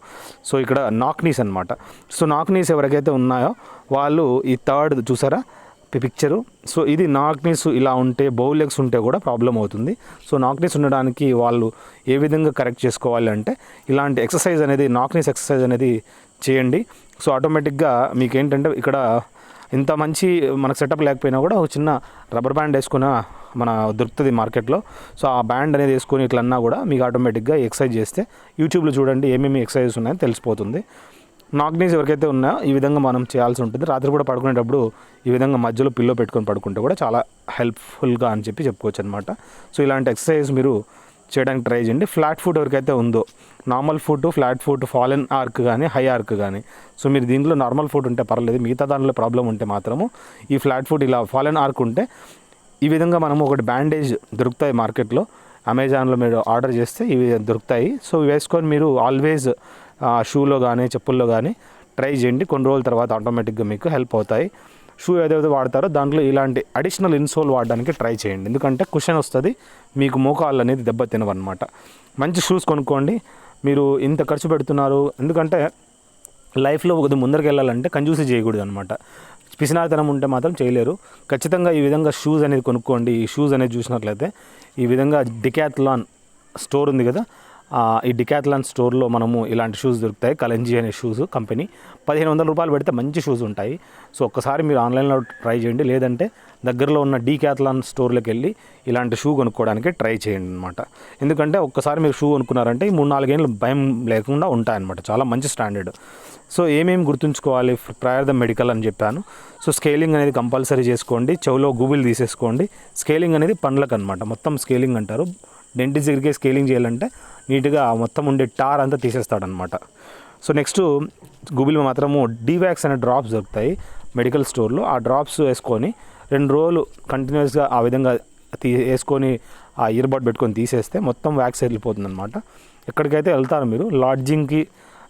సో ఇక్కడ నాక్ నీస్ అనమాట. సో నాక్ నీస్ ఎవరికైతే ఉన్నాయో వాళ్ళు ఈ థర్డ్ చూసారా పిక్చరు. సో ఇది నాక్నెస్ ఇలా ఉంటే, బౌల్ లెగ్స్ ఉంటే కూడా ప్రాబ్లం అవుతుంది. సో నాక్నెస్ ఉండడానికి వాళ్ళు ఏ విధంగా కరెక్ట్ చేసుకోవాలి అంటే ఇలాంటి ఎక్సర్సైజ్ అనేది, నాక్నెస్ ఎక్సర్సైజ్ అనేది చేయండి. సో ఆటోమేటిక్గా మీకు ఏంటంటే ఇక్కడ ఇంత మంచి మనకు సెటప్ లేకపోయినా కూడా ఒక చిన్న రబ్బర్ బ్యాండ్ వేసుకున్న మన దొరుకుతుంది మార్కెట్లో. సో ఆ బ్యాండ్ అనేది వేసుకొని ఇట్లా అన్నా కూడా మీకు ఆటోమేటిక్గా ఎక్సర్సైజ్ చేస్తే యూట్యూబ్లో చూడండి ఏమేమి ఎక్సర్సైజెస్ ఉన్నాయని తెలిసిపోతుంది. నాక్నీస్ ఎవరికైతే ఉన్నాయో ఈ విధంగా మనం చేయాల్సి ఉంటుంది. రాత్రి కూడా పడుకునేటప్పుడు ఈ విధంగా మధ్యలో పిల్లో పెట్టుకొని పడుకుంటే కూడా చాలా హెల్ప్ఫుల్గా అని చెప్పుకోవచ్చు అనమాట. సో ఇలాంటి ఎక్సర్సైజ్ మీరు చేయడానికి ట్రై చేయండి. ఫ్లాట్ ఫుట్ ఎవరికైతే ఉందో, normal foot, flat foot, fallen arc కానీ, హై ఆర్క్ కానీ, సో మీరు దీంట్లో నార్మల్ ఫుట్ ఉంటే పర్లేదు, మిగతా దానిలో ప్రాబ్లం ఉంటే మాత్రము ఈ ఫ్లాట్ ఫుట్, ఇలా ఫాలెన్ ఆర్క్ ఉంటే ఈ విధంగా మనము ఒకటి బ్యాండేజ్ దొరుకుతాయి మార్కెట్లో, అమెజాన్లో మీరు ఆర్డర్ చేస్తే ఇవి దొరుకుతాయి. సో వేసుకొని మీరు ఆల్వేస్ షూలో కానీ చెప్పుల్లో కానీ ట్రై చేయండి. కొన్ని రోజుల తర్వాత ఆటోమేటిక్గా మీకు హెల్ప్ అవుతాయి. షూ ఏదైతే వాడతారో దాంట్లో ఇలాంటి అడిషనల్ ఇన్సోల్ వాడడానికి ట్రై చేయండి. ఎందుకంటే కుషన్ వస్తుంది, మీకు మోకాళ్ళు అనేది దెబ్బతినవన్నమాట. మంచి షూస్ కొనుక్కోండి. మీరు ఇంత ఖర్చు పెడుతున్నారు, ఎందుకంటే లైఫ్లో ఒక ముందరికి వెళ్ళాలంటే కంజూసీ చేయకూడదు అనమాట. పిసినారితనం ఉంటే మాత్రం చేయలేరు. ఖచ్చితంగా ఈ విధంగా షూస్ అనేది కొనుక్కోండి. ఈ షూస్ అనేది చూసినట్లయితే ఈ విధంగా డికాథ్లాన్ స్టోర్ ఉంది కదా, ఈ డికాథ్లాన్ స్టోర్లో మనము ఇలాంటి షూస్ దొరుకుతాయి. కలంజీ అనే షూస్ కంపెనీ, 1500 రూపాయలు పెడితే మంచి షూస్ ఉంటాయి. సో ఒక్కసారి మీరు ఆన్లైన్లో ట్రై చేయండి, లేదంటే దగ్గరలో ఉన్న డికాథ్లాన్ స్టోర్లోకి వెళ్ళి ఇలాంటి షూ కొనుక్కోవడానికి ట్రై చేయండి అనమాట. ఎందుకంటే ఒక్కసారి మీరు షూ కొనుక్కున్నారంటే ఈ 3-4 ఏళ్ళు భయం లేకుండా ఉంటాయన్నమాట. చాలా మంచి స్టాండర్డ్. సో ఏమేమి గుర్తుంచుకోవాలి ప్రయర్ ద మెడికల్ అని చెప్పాను. సో స్కేలింగ్ అనేది కంపల్సరీ చేసుకోండి. చెవులో గూగుల్ తీసేసుకోండి. స్కేలింగ్ అనేది పండ్లకు అనమాట, మొత్తం స్కేలింగ్ అంటారు. డెంటిస్ట్ దగ్గరికి స్కేలింగ్ చేయాలంటే నీట్గా మొత్తం ఉండే టార్ అంతా తీసేస్తాడనమాట. సో నెక్స్ట్ గూగుల్లో మాత్రము డీవాక్స్ అనే డ్రాప్స్ దొరుకుతాయి మెడికల్ స్టోర్లో. ఆ డ్రాప్స్ వేసుకొని 2 రోజులు కంటిన్యూస్గా ఆ విధంగా వేసుకొని ఆ ఇయర్బడ్ పెట్టుకొని తీసేస్తే మొత్తం వ్యాక్స్ వెళ్ళిపోతుంది అనమాట. ఎక్కడికైతే వెళ్తారో మీరు లాడ్జింగ్కి,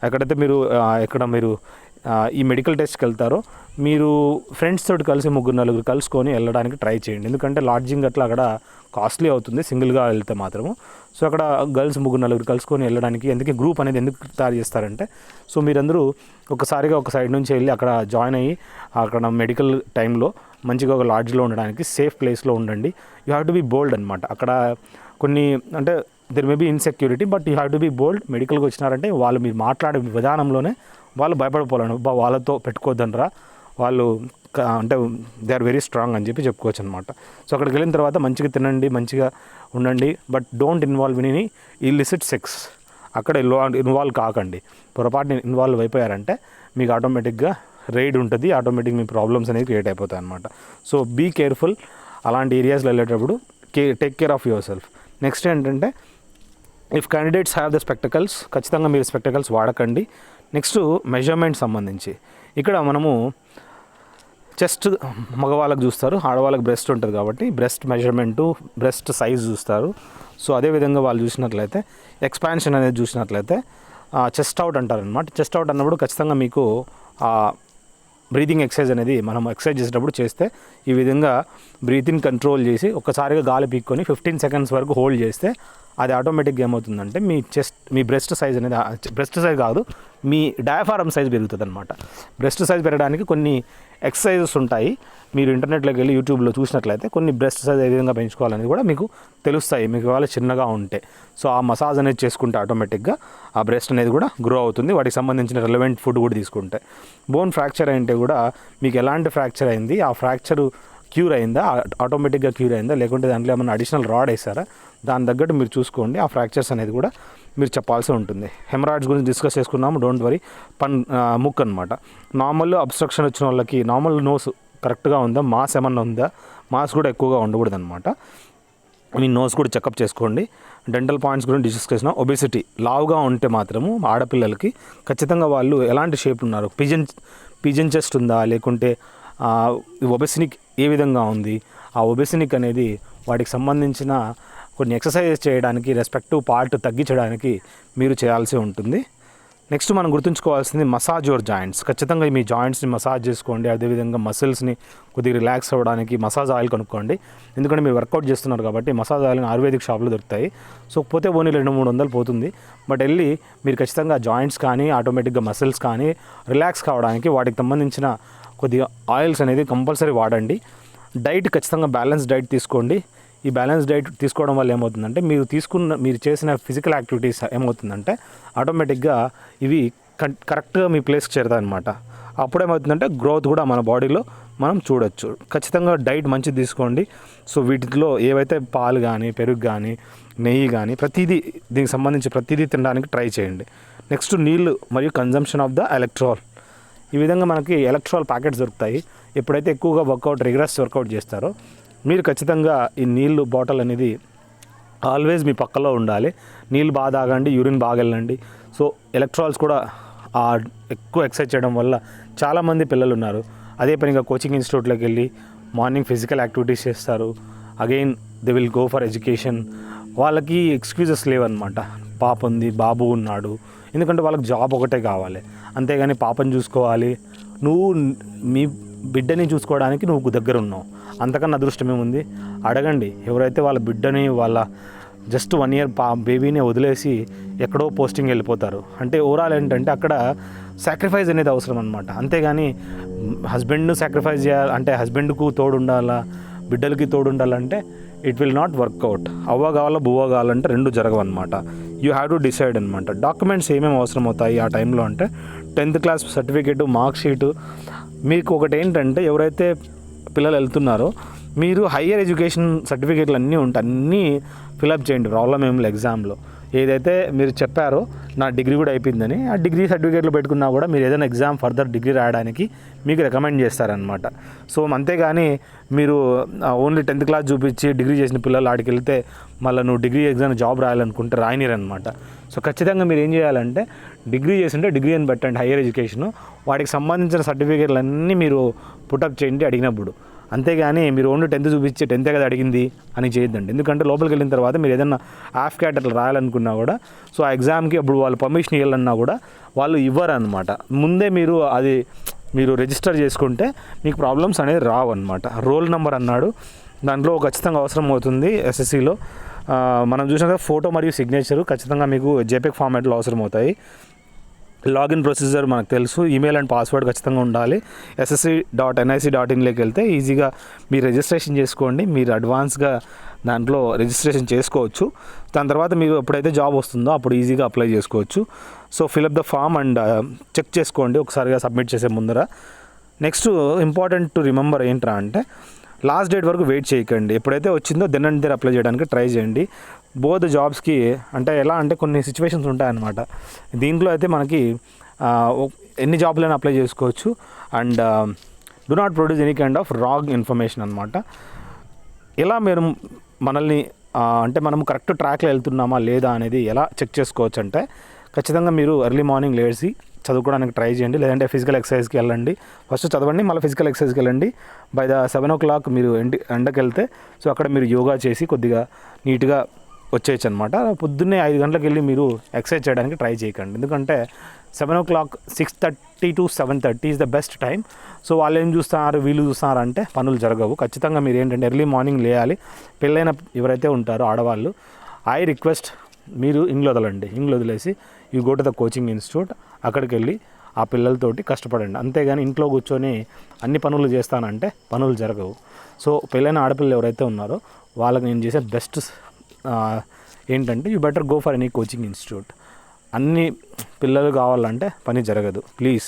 ఎక్కడైతే మీరు ఈ మెడికల్ టెస్ట్కి వెళ్తారో మీరు ఫ్రెండ్స్ తోటి కలిసి 3-4 కలుసుకొని వెళ్ళడానికి ట్రై చేయండి. ఎందుకంటే లాడ్జింగ్ అట్లా అక్కడ కాస్ట్లీ అవుతుంది సింగిల్గా వెళ్తే మాత్రము. సో అక్కడ గర్ల్స్ 3-4 కలుసుకొని వెళ్ళడానికి ఎందుకు గ్రూప్ అనేది ఎందుకు తయారు చేస్తారంటే, సో మీరందరూ ఒకసారిగా ఒక సైడ్ నుంచి వెళ్ళి అక్కడ జాయిన్ అయ్యి అక్కడ మెడికల్ టైంలో మంచిగా ఒక లాడ్జ్లో ఉండడానికి సేఫ్ ప్లేస్లో ఉండండి. You have to be bold అనమాట. అక్కడ కొన్ని అంటే there may be insecurity, but you have to be bold. మెడికల్కి వచ్చినారంటే వాళ్ళు మీరు మాట్లాడే విధానంలోనే వాళ్ళు భయపడిపోవాలని, వాళ్ళతో పెట్టుకోవద్దనరా, వాళ్ళు అంటే దే ఆర్ వెరీ స్ట్రాంగ్ అని చెప్పి చెప్పుకోవచ్చు అనమాట. సో అక్కడికి వెళ్ళిన తర్వాత మంచిగా తినండి, మంచిగా ఉండండి, but don't involve in any illicit sex. అక్కడ ఇన్వాల్వ్ కాకండి. పొరపాటుని ఇన్వాల్వ్ అయిపోయారంటే మీకు ఆటోమేటిక్గా రైడ్ ఉంటుంది, ఆటోమేటిక్ మీ ప్రాబ్లమ్స్ అనేవి క్రియేట్ అయిపోతాయి అనమాట. So be careful. అలాంటి ఏరియాస్లో వెళ్ళేటప్పుడు take care of yourself. Next ఏంటంటే, if candidates have the spectacles, ఖచ్చితంగా మీరు స్పెక్టకల్స్ వాడకండి. నెక్స్ట్ మెజర్మెంట్ సంబంధించి ఇక్కడ మనము చెస్ట్ మగవాళ్ళకి చూస్తారు, ఆడవాళ్ళకి బ్రెస్ట్ ఉంటుంది కాబట్టి బ్రెస్ట్ మెజర్మెంటు, బ్రెస్ట్ సైజ్ చూస్తారు. సో అదేవిధంగా వాళ్ళు చూసినట్లయితే ఎక్స్పాన్షన్ అనేది చూసినట్లయితే చెస్ట్ అవుట్ అంటారనమాట. చెస్ట్ అవుట్ అన్నప్పుడు ఖచ్చితంగా మీకు బ్రీతింగ్ ఎక్సర్సైజ్ అనేది మనం ఎక్సర్సైజ్ చేసేటప్పుడు చేస్తే ఈ విధంగా బ్రీతింగ్ కంట్రోల్ చేసి ఒక్కసారిగా గాలి పీక్కొని 15 సెకండ్స్ వరకు హోల్డ్ చేస్తే అది ఆటోమేటిక్గా ఏమవుతుందంటే మీ బ్రెస్ట్ సైజ్ అనేది, బ్రెస్ట్ సైజ్ కాదు, మీ డయాఫారమ్ సైజ్ పెరుగుతుంది అనమాట. బ్రెస్ట్ సైజ్ పెరగడానికి కొన్ని ఎక్సర్సైజెస్ ఉంటాయి. మీరు ఇంటర్నెట్లోకి వెళ్ళి యూట్యూబ్లో చూసినట్లయితే కొన్ని బ్రెస్ట్ సైజ్ ఏ విధంగా పెంచుకోవాలనేది కూడా మీకు తెలుస్తాయి, మీకు వాళ్ళ చిన్నగా ఉంటే. సో ఆ మసాజ్ అనేది చేసుకుంటే ఆటోమేటిక్గా ఆ బ్రెస్ట్ అనేది కూడా గ్రో అవుతుంది, వాటికి సంబంధించిన రెలవెంట్ ఫుడ్ కూడా తీసుకుంటే. బోన్ ఫ్రాక్చర్ అంటే కూడా మీకు ఎలాంటి ఫ్రాక్చర్ అయింది, ఆ ఫ్రాక్చరు క్యూర్ అయిందా, ఆటోమేటిక్గా క్యూర్ అయిందా, లేకుంటే దాంట్లో ఏమైనా అడిషనల్ రాడ్ వేసారా, దాని తగ్గట్టు మీరు చూసుకోండి. ఆ ఫ్రాక్చర్స్ అనేది కూడా మీరు చెప్పాల్సి ఉంటుంది. హెమరాయిడ్స్ గురించి డిస్కస్ చేసుకున్నాము, డోంట్ వరీ. ముక్ అనమాట. నార్మల్ అబ్స్ట్రక్షన్ వచ్చిన వాళ్ళకి నార్మల్ నోస్ కరెక్ట్గా ఉందా, మాస్ ఏమన్నా ఉందా, మాస్ కూడా ఎక్కువగా ఉండకూడదు అనమాట. మీ నోస్ కూడా చెకప్ చేసుకోండి. డెంటల్ పాయింట్స్ గురించి డిస్కస్ చేసిన. ఒబెసిటీ, లావుగా ఉంటే మాత్రము ఆడపిల్లలకి ఖచ్చితంగా వాళ్ళు ఎలాంటి షేప్ ఉన్నారు, పిజన్ చెస్ట్ ఉందా, లేకుంటే ఒబెసినిక్ ఏ విధంగా ఉంది, ఆ ఒబెసినిక్ అనేది వాటికి సంబంధించిన కొన్ని ఎక్సర్సైజెస్ చేయడానికి, రెస్పెక్టివ్ పార్ట్ తగ్గించడానికి మీరు చేయాల్సి ఉంటుంది. నెక్స్ట్ మనం గుర్తుంచుకోవాల్సింది మసాజ్ యువర్ జాయింట్స్. ఖచ్చితంగా మీ జాయింట్స్ని మసాజ్ చేసుకోండి. అదేవిధంగా మసిల్స్ని కొద్దిగా రిలాక్స్ అవ్వడానికి మసాజ్ ఆయిల్ కొనుక్కోండి. ఎందుకంటే మీరు వర్కౌట్ చేస్తున్నారు కాబట్టి మసాజ్ ఆయిల్ ఆయుర్వేదిక్ షాప్లో దొరుకుతాయి. సో పోతే పోనీ 200-300 పోతుంది, బట్ వెళ్ళి మీరు ఖచ్చితంగా జాయింట్స్ కానీ ఆటోమేటిక్గా మసిల్స్ కానీ రిలాక్స్ కావడానికి వాటికి సంబంధించిన కొద్దిగా ఆయిల్స్ అనేది కంపల్సరీ వాడండి. డైట్ ఖచ్చితంగా బ్యాలెన్స్ డైట్ తీసుకోండి. ఈ బ్యాలెన్స్ డైట్ తీసుకోవడం వల్ల ఏమవుతుందంటే మీరు చేసిన ఫిజికల్ యాక్టివిటీస్ ఏమవుతుందంటే ఆటోమేటిక్గా ఇవి కరెక్ట్గా మీ ప్లేస్కి చేరుతాయి అనమాట. అప్పుడేమవుతుందంటే గ్రోత్ కూడా మన బాడీలో మనం చూడొచ్చు. ఖచ్చితంగా డైట్ మంచిది తీసుకోండి. సో వీటిలో ఏవైతే పాలు కానీ, పెరుగు కానీ, నెయ్యి కానీ ప్రతిదీ, దీనికి సంబంధించి ప్రతిదీ తినడానికి ట్రై చేయండి. నెక్స్ట్ నీళ్ళు మరియు కన్జంప్షన్ ఆఫ్ ద ఎలక్ట్రాల్. ఈ విధంగా మనకి ఎలక్ట్రాల్ ప్యాకెట్స్ దొరుకుతాయి. ఎప్పుడైతే ఎక్కువగా రిగ్రెస్ వర్కౌట్ చేస్తారో మీరు ఖచ్చితంగా ఈ నీళ్ళు బాటిల్ అనేది ఆల్వేస్ మీ పక్కలో ఉండాలి. నీళ్ళు బాగా తాగండి, యూరిన్ బాగా వెళ్ళండి. సో ఎలక్ట్రాల్స్ కూడా ఎక్కువ ఎక్సర్సైజ్ చేయడం వల్ల చాలామంది పిల్లలు ఉన్నారు అదే పనిగా కోచింగ్ ఇన్స్టిట్యూట్లోకి వెళ్ళి మార్నింగ్ ఫిజికల్ యాక్టివిటీస్ చేస్తారు. Again they will go for education. వాళ్ళకి ఎక్స్క్యూజెస్ లేవన్నమాట. పాప ఉంది, బాబు ఉన్నాడు, ఎందుకంటే వాళ్ళకి జాబ్ ఒకటే కావాలి. అంతేగాని పాపని చూసుకోవాలి, నువ్వు మీ బిడ్డని చూసుకోవడానికి నువ్వు దగ్గర ఉన్నావు, అంతకన్నా అదృష్టం ఏముంది? అడగండి. ఎవరైతే వాళ్ళ బిడ్డని, వాళ్ళ జస్ట్ 1 year బేబీని వదిలేసి ఎక్కడో పోస్టింగ్ వెళ్ళిపోతారు అంటే ఓవరాల్ ఏంటంటే అక్కడ సాక్రిఫైస్ అనేది అవసరం అనమాట. అంతేగాని హస్బెండ్ను సాక్రిఫైస్ చేయాలి అంటే హస్బెండ్కు తోడు ఉండాలా, బిడ్డలకి తోడు ఉండాలంటే ఇట్ విల్ నాట్ వర్కౌట్. అవ్వ కావాలా బువ్వ కావాలంటే రెండు జరగవు అనమాట. యూ హ్యావ్ టు డిసైడ్ అనమాట. డాక్యుమెంట్స్ ఏమేమి అవసరం అవుతాయి ఆ టైంలో అంటే 10th class certificate, mark sheet. మీకు ఒకటి ఏంటంటే ఎవరైతే పిల్లలు వెళ్తున్నారో మీరు హయ్యర్ ఎడ్యుకేషన్ సర్టిఫికేట్లు అన్నీ ఉంటాయి, అన్నీ ఫిలప్ చేయండి. ప్రాబ్లం ఏం లేదు. ఎగ్జామ్లో ఏదైతే మీరు చెప్పారో నా డిగ్రీ కూడా అయిపోయిందని ఆ డిగ్రీ సర్టిఫికేట్లు పెట్టుకున్నా కూడా మీరు ఏదైనా ఎగ్జామ్ ఫర్దర్ డిగ్రీ రాయడానికి మీకు రికమెండ్ చేస్తారనమాట. సో అంతేగాని మీరు ఓన్లీ 10th class చూపించి డిగ్రీ చేసిన పిల్లలు ఆడికి వెళ్తే మళ్ళీ నువ్వు డిగ్రీ ఎగ్జామ్ జాబ్ రాయాలనుకుంటే రాయనిరనమాట. సో ఖచ్చితంగా మీరు ఏం చేయాలంటే డిగ్రీ చేసింటే డిగ్రీ అని పెట్టండి, హయ్యర్ ఎడ్యుకేషను. వాటికి సంబంధించిన సర్టిఫికేట్లు అన్నీ మీరు పుటప్ చేయండి అడిగినప్పుడు. అంతేగాని మీరు ఓన్లీ 10th చూపించి 10th కదా అడిగింది అని చేయొద్దండి. ఎందుకంటే లోపలికి వెళ్ళిన తర్వాత మీరు ఏదైనా హాఫ్ క్యాట్ అట్లా రాయాలనుకున్నా కూడా సో ఆ ఎగ్జామ్కి అప్పుడు వాళ్ళు పర్మిషన్ ఇవ్వాలన్నా కూడా వాళ్ళు ఇవ్వరు అనమాట. ముందే మీరు రిజిస్టర్ చేసుకుంటే మీకు ప్రాబ్లమ్స్ అనేది రావు అనమాట. రోల్ నెంబర్ అన్నాడు, దాంట్లో ఖచ్చితంగా అవసరం అవుతుంది. ఎస్ఎస్సిలో మనం చూసిన ఫోటో మరియు సిగ్నేచరు ఖచ్చితంగా మీకు జేపీఈజీ ఫార్మాట్లో అవసరం అవుతాయి. లాగిన్ ప్రొసీజర్ మనకు తెలుసు, ఈమెయిల్ అండ్ పాస్వర్డ్ ఖచ్చితంగా ఉండాలి. ssc.nic.inలోకి వెళ్తే ఈజీగా మీరు రిజిస్ట్రేషన్ చేసుకోండి. మీరు అడ్వాన్స్గా దాంట్లో రిజిస్ట్రేషన్ చేసుకోవచ్చు. దాని తర్వాత మీరు ఎప్పుడైతే జాబ్ వస్తుందో అప్పుడు ఈజీగా అప్లై చేసుకోవచ్చు. So fill up the form and check చేసుకోండి ఒకసారిగా సబ్మిట్ చేసే ముందర. నెక్స్ట్ ఇంపార్టెంట్ టు రిమెంబర్ ఏంట్రా అంటే లాస్ట్ డేట్ వరకు వెయిట్ చేయకండి. ఎప్పుడైతే వచ్చిందో దెన్ అండ్ దేర్ అప్లై చేయడానికి ట్రై చేయండి. బోత్ జాబ్స్కి అంటే ఎలా అంటే కొన్ని సిచ్యువేషన్స్ ఉంటాయన్నమాట. దీంట్లో అయితే మనకి ఎన్ని జాబ్లైనా అప్లై చేసుకోవచ్చు. And do not produce any kind of wrong information అనమాట. ఎలా మీరు మనల్ని అంటే మనము కరెక్ట్ ట్రాక్లో వెళ్తున్నామా లేదా అనేది ఎలా చెక్ చేసుకోవచ్చు అంటే ఖచ్చితంగా మీరు ఎర్లీ మార్నింగ్ లేచి చదువుకోవడానికి ట్రై చేయండి. లేదంటే ఫిజికల్ ఎక్సర్సైజ్కి వెళ్ళండి. ఫస్ట్ చదవండి, మళ్ళీ ఫిజికల్ ఎక్సర్సైజ్కి వెళ్ళండి. బై ద 7 o'clock మీరు ఎండకి వెళ్తే సో అక్కడ మీరు యోగా చేసి కొద్దిగా నీట్గా వచ్చేయచ్చు అనమాట. పొద్దున్నే 5 గంటలకు వెళ్ళి మీరు ఎక్సర్సైజ్ చేయడానికి ట్రై చేయకండి. ఎందుకంటే 7 o'clock 6:30 to 7:30 is the best time. So వాళ్ళు ఏం చూస్తున్నారు వీళ్ళు చూస్తున్నారు అంటే పనులు జరగవు. ఖచ్చితంగా మీరు ఏంటంటే ఎర్లీ మార్నింగ్ లేయాలి. పెళ్ళైన ఎవరైతే ఉంటారో ఆడవాళ్ళు ఐ రిక్వెస్ట్ మీరు ఇంగ్లు వదలండి. ఇంగ్లు వదిలేసి you go to the coaching institute, అక్కడికి వెళ్ళి ఆ పిల్లలతోటి కష్టపడండి. అంతేగాని ఇంట్లో కూర్చొని అన్ని పనులు చేస్తానంటే పనులు జరగవు. సో పెళ్ళైన ఆడపిల్లలు ఎవరైతే ఉన్నారో వాళ్ళకి నేను చేసే బెస్ట్ ఏంటంటే you better go for any coaching institute. అన్ని పిల్లలు కావాలంటే పని జరగదు, ప్లీజ్.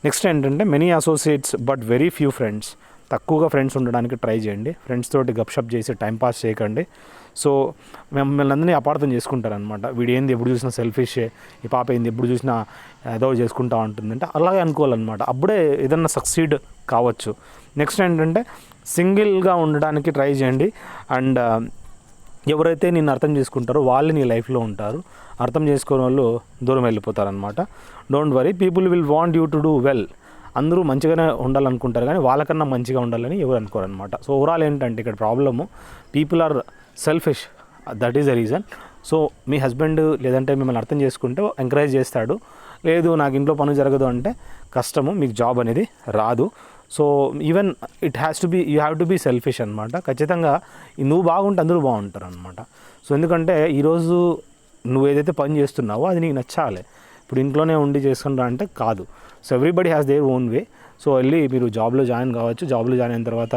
నెక్స్ట్ ఏంటంటే many associates but very few friends. తక్కువగా ఫ్రెండ్స్ ఉండడానికి ట్రై చేయండి. ఫ్రెండ్స్ తోటి గప్షప్ చేసి టైంపాస్ చేయకండి. సో మిమ్మల్ని అందరినీ అపార్థం చేసుకుంటారనమాట. వీడు ఏంది ఎప్పుడు చూసినా సెల్ఫిషే, ఈ పాప ఏంది ఎప్పుడు చూసినా ఏదో చేసుకుంటా ఉంటుందంటే అలాగే అనుకోవాలన్నమాట. అప్పుడే ఏదన్నా సక్సీడ్ కావచ్చు. నెక్స్ట్ ఏంటంటే సింగిల్గా ఉండడానికి ట్రై చేయండి. అండ్ ఎవరైతే నిన్ను అర్థం చేసుకుంటారో వాళ్ళు నీ లైఫ్లో ఉంటారు. అర్థం చేసుకునే వాళ్ళు దూరం వెళ్ళిపోతారనమాట. Don't worry, people will want you to do well. అందరూ మంచిగానే ఉండాలనుకుంటారు కానీ వాళ్ళకన్నా మంచిగా ఉండాలని ఎవరు అనుకోరనమాట. సో ఓవరాల్ ఏంటంటే ఇక్కడ problem people are selfish, that is the reason. So మీ హస్బెండ్ లేదంటే మిమ్మల్ని అర్థం చేసుకుంటే ఎంకరేజ్ చేస్తాడు. లేదు నాకు ఇంట్లో పని జరగదు అంటే కష్టము, మీకు జాబ్ అనేది రాదు. So even it has to be you have to be selfish అనమాట. ఖచ్చితంగా నువ్వు బాగుంటే అందరూ బాగుంటారు అనమాట. సో ఎందుకంటే ఈరోజు నువ్వు ఏదైతే పని చేస్తున్నావో అది నీకు నచ్చాలి. ఇప్పుడు ఇంట్లోనే ఉండి చేసుకుంటా అంటే కాదు. So everybody has their own way. So వెళ్ళి మీరు జాబ్లో జాయిన్ కావచ్చు. జాబ్లో జాయిన్ అయిన తర్వాత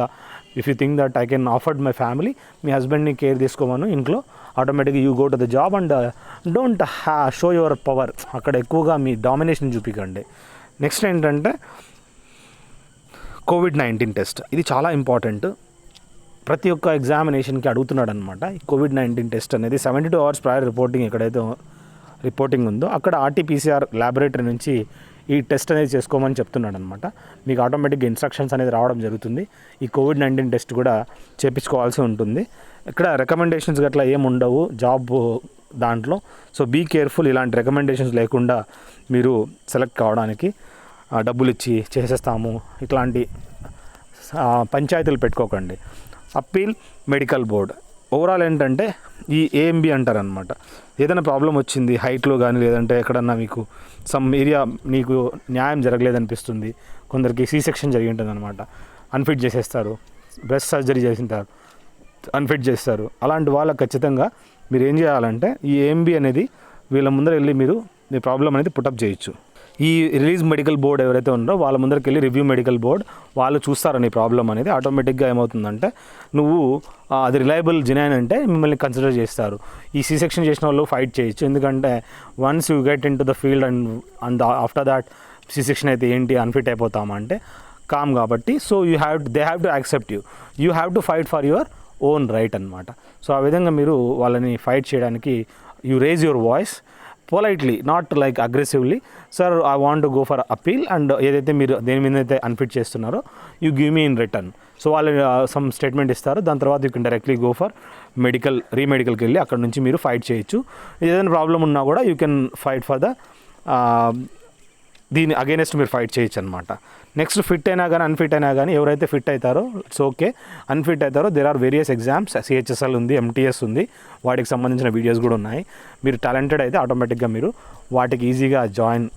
if you think that I can afford my family, మీ హస్బెండ్ని కేర్ తీసుకోమను ఇంట్లో, ఆటోమేటిక్గా you go to the job and don't show your power. అక్కడ ఎక్కువగా మీ డామినేషన్ చూపించండి. నెక్స్ట్ ఏంటంటే COVID-19 టెస్ట్. ఇది చాలా ఇంపార్టెంట్. ప్రతి ఒక్క ఎగ్జామినేషన్కి అడుగుతున్నాడు అనమాట. ఈ COVID-19 టెస్ట్ అనేది 72 hours ప్రయర్ రిపోర్టింగ్ ఎక్కడైతే రిపోర్టింగ్ ఉందో అక్కడ RT-PCR ల్యాబొరేటరీ నుంచి ఈ టెస్ట్ అనేది చేసుకోమని చెప్తున్నాడు అనమాట. మీకు ఆటోమేటిక్గా ఇన్స్ట్రక్షన్స్ అనేది రావడం జరుగుతుంది. ఈ COVID-19 టెస్ట్ కూడా చేయించుకోవాల్సి ఉంటుంది. ఇక్కడ రికమెండేషన్స్ గట్లా ఏమి ఉండవు జాబ్ దాంట్లో. So be careful. ఇలాంటి రికమెండేషన్స్ లేకుండా మీరు సెలెక్ట్ కావడానికి డబ్బులు ఇచ్చి చేసేస్తాము ఇట్లాంటి పంచాయతీలు పెట్టుకోకండి. Appeal medical board. ఓవరాల్ ఏంటంటే ఈ AMB అంటారనమాట. ఏదైనా ప్రాబ్లం వచ్చింది హైట్లో కానీ లేదంటే ఎక్కడన్నా మీకు సమ్ ఏరియా నీకు న్యాయం జరగలేదనిపిస్తుంది, కొందరికి C-section జరిగి ఉంటుంది అనమాట, అన్ఫిట్ చేసేస్తారు, బ్రెస్ట్ సర్జరీ చేసింటారు, అన్ఫిట్ చేస్తారు. అలాంటి వాళ్ళకి ఖచ్చితంగా మీరు ఏం చేయాలంటే ఈ AMB అనేది వీళ్ళ ముందర వెళ్ళి మీరు మీ ప్రాబ్లం అనేది పుటప్ చేయొచ్చు. ఈ రిలీజ్ మెడికల్ బోర్డ్ ఎవరైతే ఉన్నారో వాళ్ళ ముందరికి వెళ్ళి రివ్యూ మెడికల్ బోర్డ్ వాళ్ళు చూస్తారని ప్రాబ్లం అనేది. ఆటోమేటిక్గా ఏమవుతుందంటే నువ్వు అది రిలయబుల్ జెన్యూన్ అంటే మిమ్మల్ని కన్సిడర్ చేస్తారు. ఈ C-section చేసిన వాళ్ళు ఫైట్ చేయొచ్చు. ఎందుకంటే once you get in to the field and after that C-section అయితే ఏంటి అన్ఫిట్ అయిపోతామా అంటే కామ్ కాబట్టి. So they have to accept you have to fight for your own right అనమాట. సో ఆ విధంగా మీరు వాళ్ళని ఫైట్ చేయడానికి you raise your voice politely, not like aggressively. Sir I want to go for appeal and ఏదైతే మీరు దేని మీద అయితే అన్ఫిట్ చేస్తున్నారో you give me in return. So వాళ్ళు సమ్ స్టేట్మెంట్ ఇస్తారు. దాని తర్వాత you can directly go for రీమెడికల్కి వెళ్ళి అక్కడ నుంచి మీరు ఫైట్ చేయొచ్చు. ఏదైనా ప్రాబ్లం ఉన్నా కూడా you can fight for the దీని అగైనెస్ట్ మీరు ఫైట్ చేయొచ్చు అనమాట. నెక్స్ట్ ఫిట్ అయినా కానీ అన్ఫిట్ అయినా కానీ ఎవరైతే ఫిట్ అవుతారో ఇట్స్ ఓకే, అన్ఫిట్ అవుతారో there are various exams, CHSL ఉంది, ఎంటీఎస్ ఉంది, వాటికి సంబంధించిన వీడియోస్ కూడా ఉన్నాయి. మీరు టాలెంటెడ్ అయితే ఆటోమేటిక్గా మీరు వాటికి ఈజీగా జాయిన్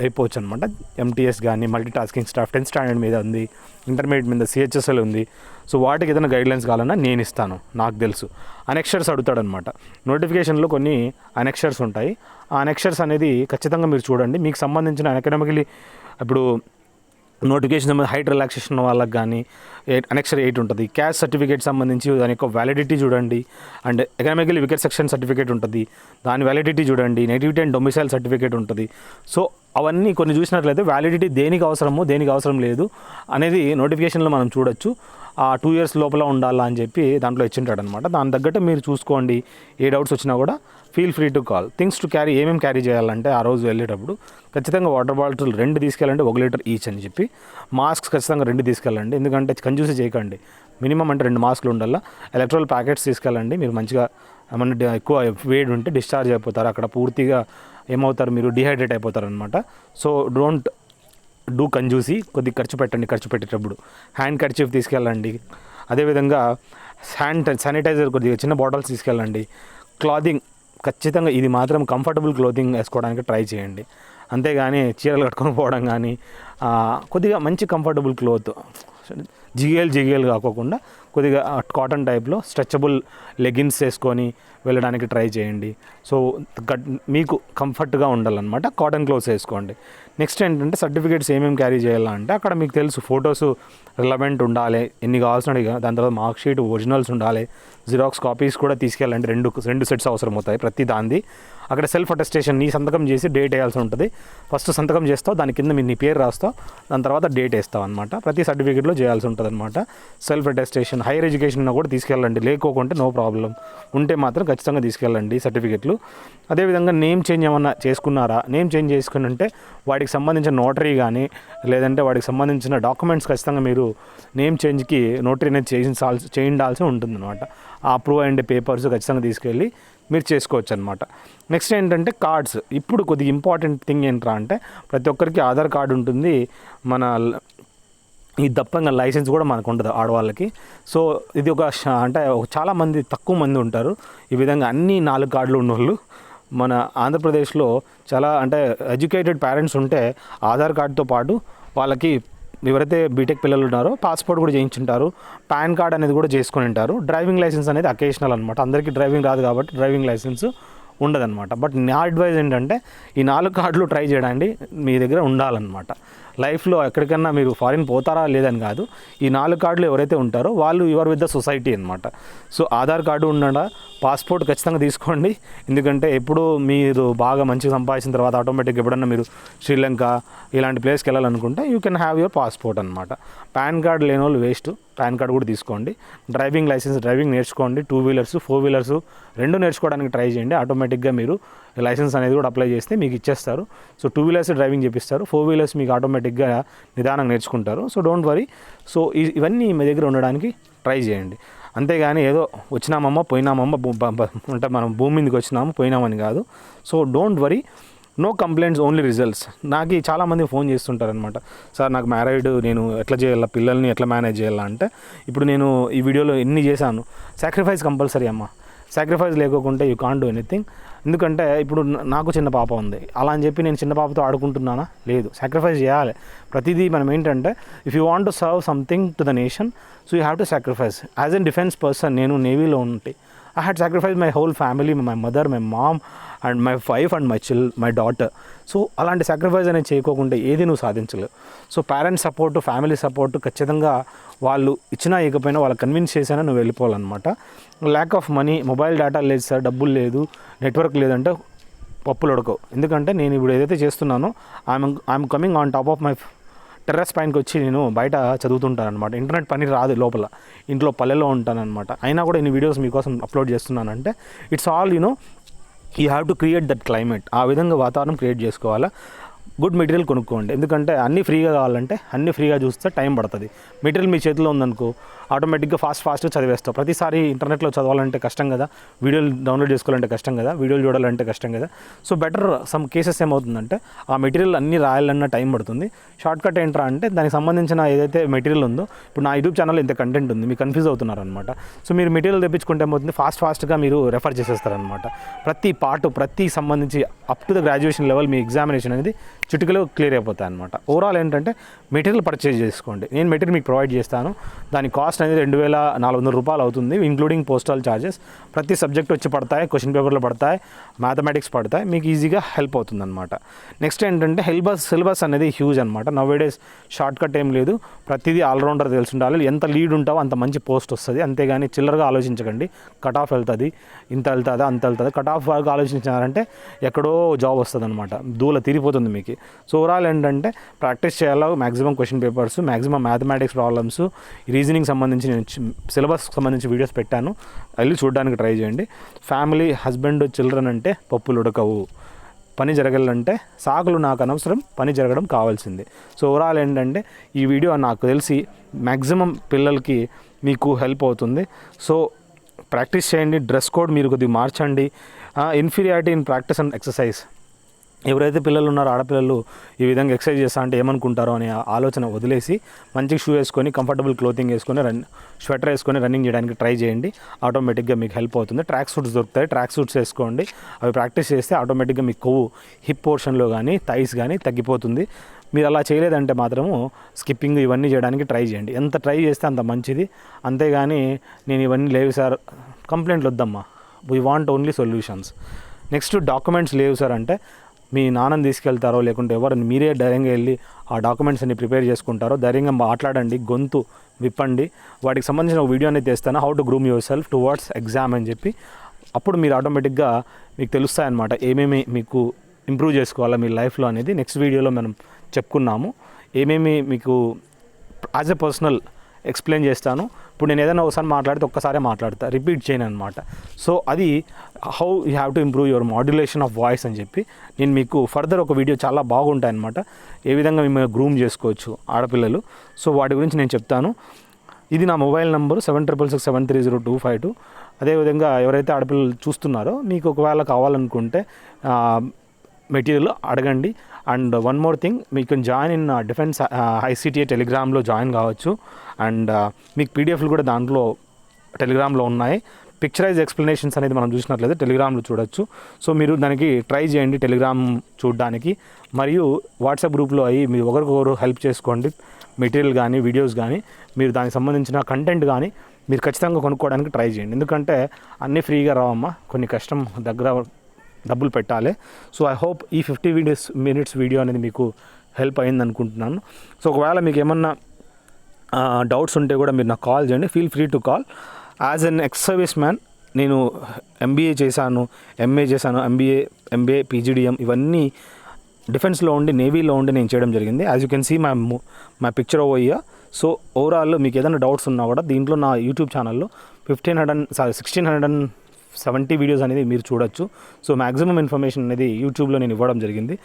అయిపోవచ్చు అనమాట. ఎంటీఎస్ కానీ multi tasking staff 10th standard మీద ఉంది, ఇంటర్మీడియట్ మీద సిహెచ్ఎస్ఎల్ ఉంది. సో వాటికి ఏదైనా గైడ్లైన్స్ కావాలన్నా నేను ఇస్తాను, నాకు తెలుసు. అనెక్షర్స్ అడుగుతాడనమాట. నోటిఫికేషన్లో కొన్ని అనెక్షర్స్ ఉంటాయి. ఆ అనెక్షర్స్ అనేది ఖచ్చితంగా మీరు చూడండి. మీకు సంబంధించిన అకాడమికలీ ఇప్పుడు నోటిఫికేషన్ సంబంధించి హైట్ రిలాక్సేషన్ వాళ్ళకి కానీ అనెక్షర్ 8 ఉంటుంది. క్యాస్ట్ సర్టిఫికేట్ సంబంధించి దాని యొక్క వ్యాలిడిటీ చూడండి. And economically weaker section certificate ఉంటుంది, దాని వ్యాలిడిటీ చూడండి. నేటివిటీ అండ్ డొమిసైల్ సర్టిఫికేట్ ఉంటుంది. సో అవన్నీ కొన్ని చూసినట్లయితే వ్యాలిడిటీ దేనికి అవసరమో దేనికి అవసరం లేదు అనేది నోటిఫికేషన్లో మనం చూడొచ్చు. ఆ 2 years లోపల ఉండాలా అని చెప్పి దాంట్లో ఇచ్చింటాడు అనమాట. దాని తగ్గట్టు మీరు చూసుకోండి. ఏ డౌట్స్ వచ్చినా కూడా feel free to call. Things to carry ఏమేమి క్యారీ చేయాలంటే ఆ రోజు వెళ్ళేటప్పుడు ఖచ్చితంగా వాటర్ బాటిల్ 2 తీసుకెళ్ళండి, 1 లీటర్ ఈచ్ అని చెప్పి. మాస్క్స్ ఖచ్చితంగా 2 తీసుకెళ్ళండి, ఎందుకంటే కంజూసి చేయకండి. మినిమం అంటే 2 మాస్కులు ఉండాలా. ఎలక్ట్రాల్ ప్యాకెట్స్ తీసుకెళ్ళండి. మీరు మంచిగా ఏమన్నా ఎక్కువ వేడి ఉంటే డిశ్చార్జ్ అయిపోతారు, అక్కడ పూర్తిగా ఏమవుతారు, మీరు డిహైడ్రేట్ అయిపోతారు అనమాట. సో డోంట్ డూ కంజూసీ, కొద్దిగా ఖర్చు పెట్టండి. ఖర్చు పెట్టేటప్పుడు హ్యాండ్ కర్చీఫ్ తీసుకెళ్ళండి. అదేవిధంగా శానిటైజర్ కొద్దిగా చిన్న బాటిల్స్ తీసుకెళ్ళండి. క్లాతింగ్ ఖచ్చితంగా ఇది మాత్రం కంఫర్టబుల్ క్లోతింగ్ వేసుకోవడానికి ట్రై చేయండి. అంతేగాని చీరలు కట్టుకొని పోవడం కానీ కొద్దిగా మంచి కంఫర్టబుల్ క్లోత్, జిగేలు కాకోకుండా కొద్దిగా కాటన్ టైప్లో స్ట్రెచబుల్ లెగిన్స్ వేసుకొని వెళ్ళడానికి ట్రై చేయండి. సో మీకు కంఫర్ట్గా ఉండాలన్నమాట. కాటన్ క్లోత్స్ వేసుకోండి. నెక్స్ట్ ఏంటంటే సర్టిఫికేట్స్ ఏమేమి క్యారీ చేయాలంటే అక్కడ మీకు తెలుసు ఫొటోస్ రిలవెంట్ ఉండాలి, ఎన్ని కావాల్సిన. దాని తర్వాత మార్క్ షీట్ ఒరిజినల్స్ ఉండాలి, జిరాక్స్ కాపీస్ కూడా తీసుకెళ్ళండి. రెండు సెట్స్ అవసరం అవుతాయి ప్రతి దాంది. అక్కడ సెల్ఫ్ అటెస్టేషన్ నీ సంతకం చేసి డేట్ వేయాల్సి ఉంటుంది. ఫస్ట్ సంతకం చేస్తావు, దాని కింద నీ పేరు రాస్తావు, దాని తర్వాత డేట్ వేస్తావు అనమాట. ప్రతి సర్టిఫికేట్లో చేయాల్సి ఉంటుంది అనమాట. సెల్ఫ్ అటెస్టేషన్ హైయర్ ఎడ్యుకేషన్ కూడా తీసుకెళ్ళండి. లేకోకుంటే నో ప్రాబ్లం, ఉంటే మాత్రం ఖచ్చితంగా తీసుకెళ్ళండి సర్టిఫికేట్లు. అదేవిధంగా నేమ్ చేంజ్ ఏమన్నా చేసుకున్నారా, నేమ్ చేంజ్ చేసుకుని ఉంటే వాటికి సంబంధించిన నోటరీ కానీ లేదంటే వాటికి సంబంధించిన డాక్యుమెంట్స్ ఖచ్చితంగా మీరు నేమ్ చేంజ్కి నోటరీ అనేది చేయించాల్సి ఉంటుంది అనమాట. ఆ అప్రూవ్ అయిన పేపర్స్ ఖచ్చితంగా తీసుకెళ్ళి మీరు చేసుకోవచ్చు అనమాట. నెక్స్ట్ ఏంటంటే కార్డ్స్. ఇప్పుడు కొద్దిగా ఇంపార్టెంట్ థింగ్ ఏంట్రా అంటే ప్రతి ఒక్కరికి ఆధార్ కార్డు ఉంటుంది, మన ఈ దప్పంగా లైసెన్స్ కూడా మనకు ఉండదు ఆడవాళ్ళకి. సో ఇది అంటే చాలామంది తక్కువ మంది ఉంటారు ఈ విధంగా అన్ని 4 కార్డులు ఉన్నోళ్ళు. మన ఆంధ్రప్రదేశ్లో చాలా అంటే ఎడ్యుకేటెడ్ పేరెంట్స్ ఉంటే ఆధార్ కార్డుతో పాటు వాళ్ళకి ఎవరైతే బీటెక్ పిల్లలు ఉన్నారో పాస్పోర్ట్ కూడా చేయించుంటారు, పాన్ కార్డ్ అనేది కూడా చేసుకొని ఉంటారు. డ్రైవింగ్ లైసెన్స్ అనేది అకేషనల్ అనమాట. అందరికీ డ్రైవింగ్ రాదు కాబట్టి డ్రైవింగ్ లైసెన్స్ ఉండదన్నమాట. బట్ నా అడ్వైజ్ ఏంటంటే ఈ 4 కార్డులు ట్రై చేయడానికి మీ దగ్గర ఉండాలన్నమాట. లైఫ్లో ఎక్కడికన్నా మీరు ఫారిన్ పోతారా లేదని కాదు, ఈ 4 కార్డులు ఎవరైతే ఉంటారో వాళ్ళు యువర్ విత్ ద సొసైటీ అనమాట. సో ఆధార్ కార్డు ఉండడా, పాస్పోర్ట్ ఖచ్చితంగా తీసుకోండి. ఎందుకంటే ఎప్పుడు మీరు బాగా మంచిగా సంపాదించిన తర్వాత ఆటోమేటిక్గా ఎప్పుడన్నా మీరు శ్రీలంక ఇలాంటి ప్లేస్కి వెళ్ళాలనుకుంటే you can have your passport అనమాట. పాన్ కార్డ్ లేని వాళ్ళు వేస్ట్, పాన్ కార్డ్ కూడా తీసుకోండి. డ్రైవింగ్ లైసెన్స్, డ్రైవింగ్ నేర్చుకోండి. 2 వీలర్స్ 4 వీలర్స్ 2 నేర్చుకోవడానికి ట్రై చేయండి. ఆటోమేటిక్గా మీరు లైసెన్స్ అనేది కూడా అప్లై చేస్తే మీకు ఇచ్చేస్తారు. సో 2 వీలర్స్ డ్రైవింగ్ చేపిస్తారు, 4 వీలర్స్ మీకు ఆటోమేటిక్గా నిదానంగా నేర్చుకుంటారు. So don't worry. సో ఇవన్నీ మీ దగ్గర ఉండడానికి ట్రై చేయండి. అంతేగాని ఏదో వచ్చినామమ్మ పోయినామమ్మ అంటే మనం భూమి మీదకి వచ్చినాము పోయినామని కాదు. So don't worry, no complaints, only results. నాకు చాలామంది ఫోన్ చేస్తుంటారనమాట, సార్ నాకు మ్యారీడ్, నేను ఎట్లా చేయాలా, పిల్లల్ని ఎట్లా మేనేజ్ చేయాలా అంటే ఇప్పుడు నేను ఈ వీడియోలో ఎన్ని చేశాను. సాక్రిఫైస్ కంపల్సరీ అమ్మ. సాక్రిఫైస్ లేకోకుంటే యూ కాంట్ డూ ఎనీథింగ్. ఎందుకంటే ఇప్పుడు నాకు చిన్న పాప ఉంది, అలా అని చెప్పి నేను చిన్న పాపతో ఆడుకుంటున్నానా? లేదు, సాక్రిఫైస్ చేయాలి. ప్రతిదీ మనం ఏంటంటే if you want to serve something to the nation, so you have to sacrifice. As N defence person నేను నేవీలో ఉంటే I had sacrificed my whole family, my mother, my mom and my wife and my daughter. So అలాంటి sacrifice అనేది చేయకోకుండా ఏది నువ్వు సాధించలేవు. So parents support, family support ఖచ్చితంగా వాళ్ళు ఇచ్చినా ఇకపోయినా వాళ్ళకి కన్విన్స్ చేసినా నువ్వు వెళ్ళిపోవాలన్నమాట. Lack of money, mobile data లేదు సార్, డబ్బులు లేదు, నెట్వర్క్ లేదంటే పప్పులు ఉడకవు. ఎందుకంటే నేను ఇప్పుడు ఏదైతే చేస్తున్నానో I'm coming on top of my terrace పైనకి వచ్చి నేను బయట చదువుతుంటాను అనమాట. ఇంటర్నెట్ పని రాదు లోపల, ఇంట్లో పల్లెలో ఉంటానన్నమాట. అయినా కూడా ఇన్ని వీడియోస్ మీకోసం అప్లోడ్ చేస్తున్నానంటే it's all you have to create that climate. ఆ విధంగా వాతావరణం క్రియేట్ చేసుకోవాలా. గుడ్ మెటీరియల్ కొనుక్కోండి. ఎందుకంటే అన్నీ ఫ్రీగా కావాలంటే అన్నీ ఫ్రీగా చూస్తే టైం పడుతుంది. మెటీరియల్ మీ చేతిలో ఉందనుకో ఆటోమేటిక్గా ఫాస్ట్గా చదివేస్తావు. ప్రతిసారి ఇంటర్నెట్లో చదవాలంటే కష్టం కదా, వీడియోలు డౌన్లోడ్ చేసుకోవాలంటే కష్టం కదా, వీడియోలు చూడాలంటే కష్టం కదా. సో బెటర్ సమ్ కేసెస్ ఏమవుతుందంటే ఆ మెటీరియల్ అన్నీ రాయాలన్న టైం పడుతుంది. షార్ట్ కట్ ఏంట్రా అంటే దానికి సంబంధించిన ఏదైతే మెటీరియల్ ఉందో, ఇప్పుడు నా యూట్యూబ్ ఛానల్ ఇంత కంటెంట్ ఉంది, మీరు కన్ఫ్యూజ్ అవుతున్నారనమాట. సో మీరు మెటీరియల్ తెప్పించుకుంటే ఏమవుతుంది, ఫాస్ట్గా మీరు రెఫర్ చేసేస్తారనమాట. ప్రతి పార్ట్ ప్రతి సంబంధించి up to the graduation level me examination అనేది చిటికలో క్లియర్ అయిపోతాయి అనమాట. ఓవరాల్ ఏంటంటే మెటీరియల్ పర్చేజ్ చేసుకోండి. నేను మెటీరియల్ మీకు ప్రొవైడ్ చేస్తాను. దాని కాస్ట్ అనేది 2400 రూపాయలు అవుతుంది, ఇంక్లూడింగ్ పోస్టల్ ఛార్జెస్. ప్రతి సబ్జెక్ట్ వచ్చి పడతాయి, క్వశ్చన్ పేపర్లు పడతాయి, మ్యాథమెటిక్స్ పడతాయి, మీకు ఈజీగా హెల్ప్ అవుతుంది అనమాట. నెక్స్ట్ ఏంటంటే సిలబస్ అనేది హ్యూజ్ అనమాట. నౌవేడేస్ షార్ట్ కట్ ఏం లేదు, ప్రతిదీ ఆల్రౌండర్ తెలిసి ఉండాలి. ఎంత లీడ్ ఉంటావో అంత మంచి పోస్ట్ వస్తుంది. అంతేగాని చిల్లరగా ఆలోచించకండి, కట్ ఆఫ్ వెళ్తుంది, ఇంత వెళ్తుందా అంత వెళ్తుంది. కట్ ఆఫ్ వరకు ఆలోచించారంటే ఎక్కడో జాబ్ వస్తుంది అనమాట, దూల తీరిపోతుంది మీకు. సో ఓవరాల్ ఏంటంటే ప్రాక్టీస్ చేయాలి. Maximum question papers, maximum mathematics problems, reasoning సంబంధించి నేను సిలబస్కి సంబంధించి వీడియోస్ పెట్టాను, వెళ్ళి చూడడానికి ట్రై చేయండి. ఫ్యామిలీ, హస్బెండ్, చిల్డ్రన్ అంటే పప్పులు ఉడకవు. పని జరగాలంటే సాకులు నాకు అనవసరం, పని జరగడం కావాల్సిందే. సో ఓవరాల్ ఏంటంటే ఈ వీడియో నాకు తెలిసి మ్యాక్సిమం పిల్లలకి మీకు హెల్ప్ అవుతుంది. సో ప్రాక్టీస్ చేయండి. డ్రెస్ కోడ్ మీరు కొద్దిగా మార్చండి. Inferiority in practice and exercise. ఎవరైతే పిల్లలు ఉన్నారో ఆడపిల్లలు ఈ విధంగా ఎక్సర్సైజ్ చేస్తా అంటే ఏమనుకుంటారో అనే ఆలోచన వదిలేసి మంచిగా షూ వేసుకొని, కంఫర్టబుల్ క్లోతింగ్ వేసుకొని, స్వెటర్ వేసుకొని రన్నింగ్ చేయడానికి ట్రై చేయండి. ఆటోమేటిక్గా మీకు హెల్ప్ అవుతుంది. ట్రాక్ సూట్స్ దొరుకుతాయి, ట్రాక్ సూట్స్ వేసుకోండి. అవి ప్రాక్టీస్ చేస్తే ఆటోమేటిక్గా మీకు కొవ్వు హిప్ పోర్షన్లో కానీ థైస్ కానీ తగ్గిపోతుంది. మీరు అలా చేయలేదంటే మాత్రము స్కిప్పింగ్ ఇవన్నీ చేయడానికి ట్రై చేయండి. ఎంత ట్రై చేస్తే అంత మంచిది. అంతేగాని నేను ఇవన్నీ లేవు సార్, కంప్లైంట్లు వద్దమ్మా. We want only solutions. Next documents లేవు సార్ అంటే మీ నాన్నని తీసుకెళ్తారో లేకుంటే ఎవరు మీరే ధైర్యంగా వెళ్ళి ఆ డాక్యుమెంట్స్ అన్ని ప్రిపేర్ చేసుకుంటారో ధైర్యంగా మాట్లాడండి, గొంతు విప్పండి. వాటికి సంబంధించిన ఒక వీడియో అనేది తెస్తాను, how to groom your self towards exam అని చెప్పి. అప్పుడు మీరు ఆటోమేటిక్గా మీకు తెలుస్తాయన్నమాట ఏమేమి మీకు ఇంప్రూవ్ చేసుకోవాలా మీ లైఫ్లో అనేది. నెక్స్ట్ వీడియోలో మనం చెప్పుకున్నాము. ఏమేమి మీకు యాజ్ ఎ పర్సనల్ ఎక్స్ప్లెయిన్ చేస్తాను. ఇప్పుడు నేను ఏదైనా ఒకసారి మాట్లాడితే ఒక్కసారే మాట్లాడతా, రిపీట్ చేయను అనమాట. సో అది how you have to improve your modulation of voice అని చెప్పి నేను మీకు ఫర్దర్ ఒక వీడియో చాలా బాగుంటాయి అనమాట, ఏ విధంగా మిమ్మల్ని గ్రూమ్ చేసుకోవచ్చు ఆడపిల్లలు. సో వాటి గురించి నేను చెప్తాను. ఇది నా మొబైల్ నెంబరు 7667302552. అదేవిధంగా ఎవరైతే ఆడపిల్లలు చూస్తున్నారో మీకు ఒకవేళ కావాలనుకుంటే మెటీరియల్ అడగండి. అండ్ వన్ మోర్ థింగ్, మీకు జాయిన్ ఇన్ డిఫెన్స్ ICTA టెలిగ్రామ్లో జాయిన్ కావచ్చు. అండ్ మీకు PDFలు కూడా దాంట్లో టెలిగ్రామ్లో ఉన్నాయి. పిక్చరైజ్ ఎక్స్ప్లెనేషన్స్ అనేది మనం చూసినట్లయితే టెలిగ్రామ్లో చూడొచ్చు. సో మీరు దానికి ట్రై చేయండి టెలిగ్రామ్ చూడడానికి. మరియు వాట్సాప్ గ్రూప్లో అయ్యి మీరు ఒకరికొకరు హెల్ప్ చేసుకోండి. మెటీరియల్ కానీ వీడియోస్ కానీ మీరు దానికి సంబంధించిన కంటెంట్ కానీ మీరు ఖచ్చితంగా కొనుక్కోవడానికి ట్రై చేయండి. ఎందుకంటే అన్నీ ఫ్రీగా రావమ్మా, కొన్ని కష్టం దగ్గర డబ్బులు పెట్టాలి. సో ఐ హోప్ ఈ 50 minutes వీడియో అనేది మీకు హెల్ప్ అయింది అనుకుంటున్నాను. సో ఒకవేళ మీకు ఏమన్నా డౌట్స్ ఉంటే కూడా మీరు నాకు కాల్ చేయండి. Feel free to call. As an ex service man నేను MBA చేశాను, MA చేశాను, MBA PGDM ఇవన్నీ డిఫెన్స్లో ఉండి, నేవీలో ఉండి నేను చేయడం జరిగింది. As you can see my picture over here. So overall మీకు ఏదైనా డౌట్స్ ఉన్నా కూడా దీంట్లో నా యూట్యూబ్ ఛానల్లో 1670 వీడియోస్ అనేది మీరు చూడొచ్చు. సో మ్యాక్సిమం ఇన్ఫర్మేషన్ అనేది యూట్యూబ్లో నేను ఇవ్వడం జరిగింది.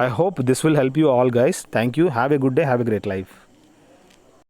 I hope this will help you all guys. Thank you. Have a good day, have a great life.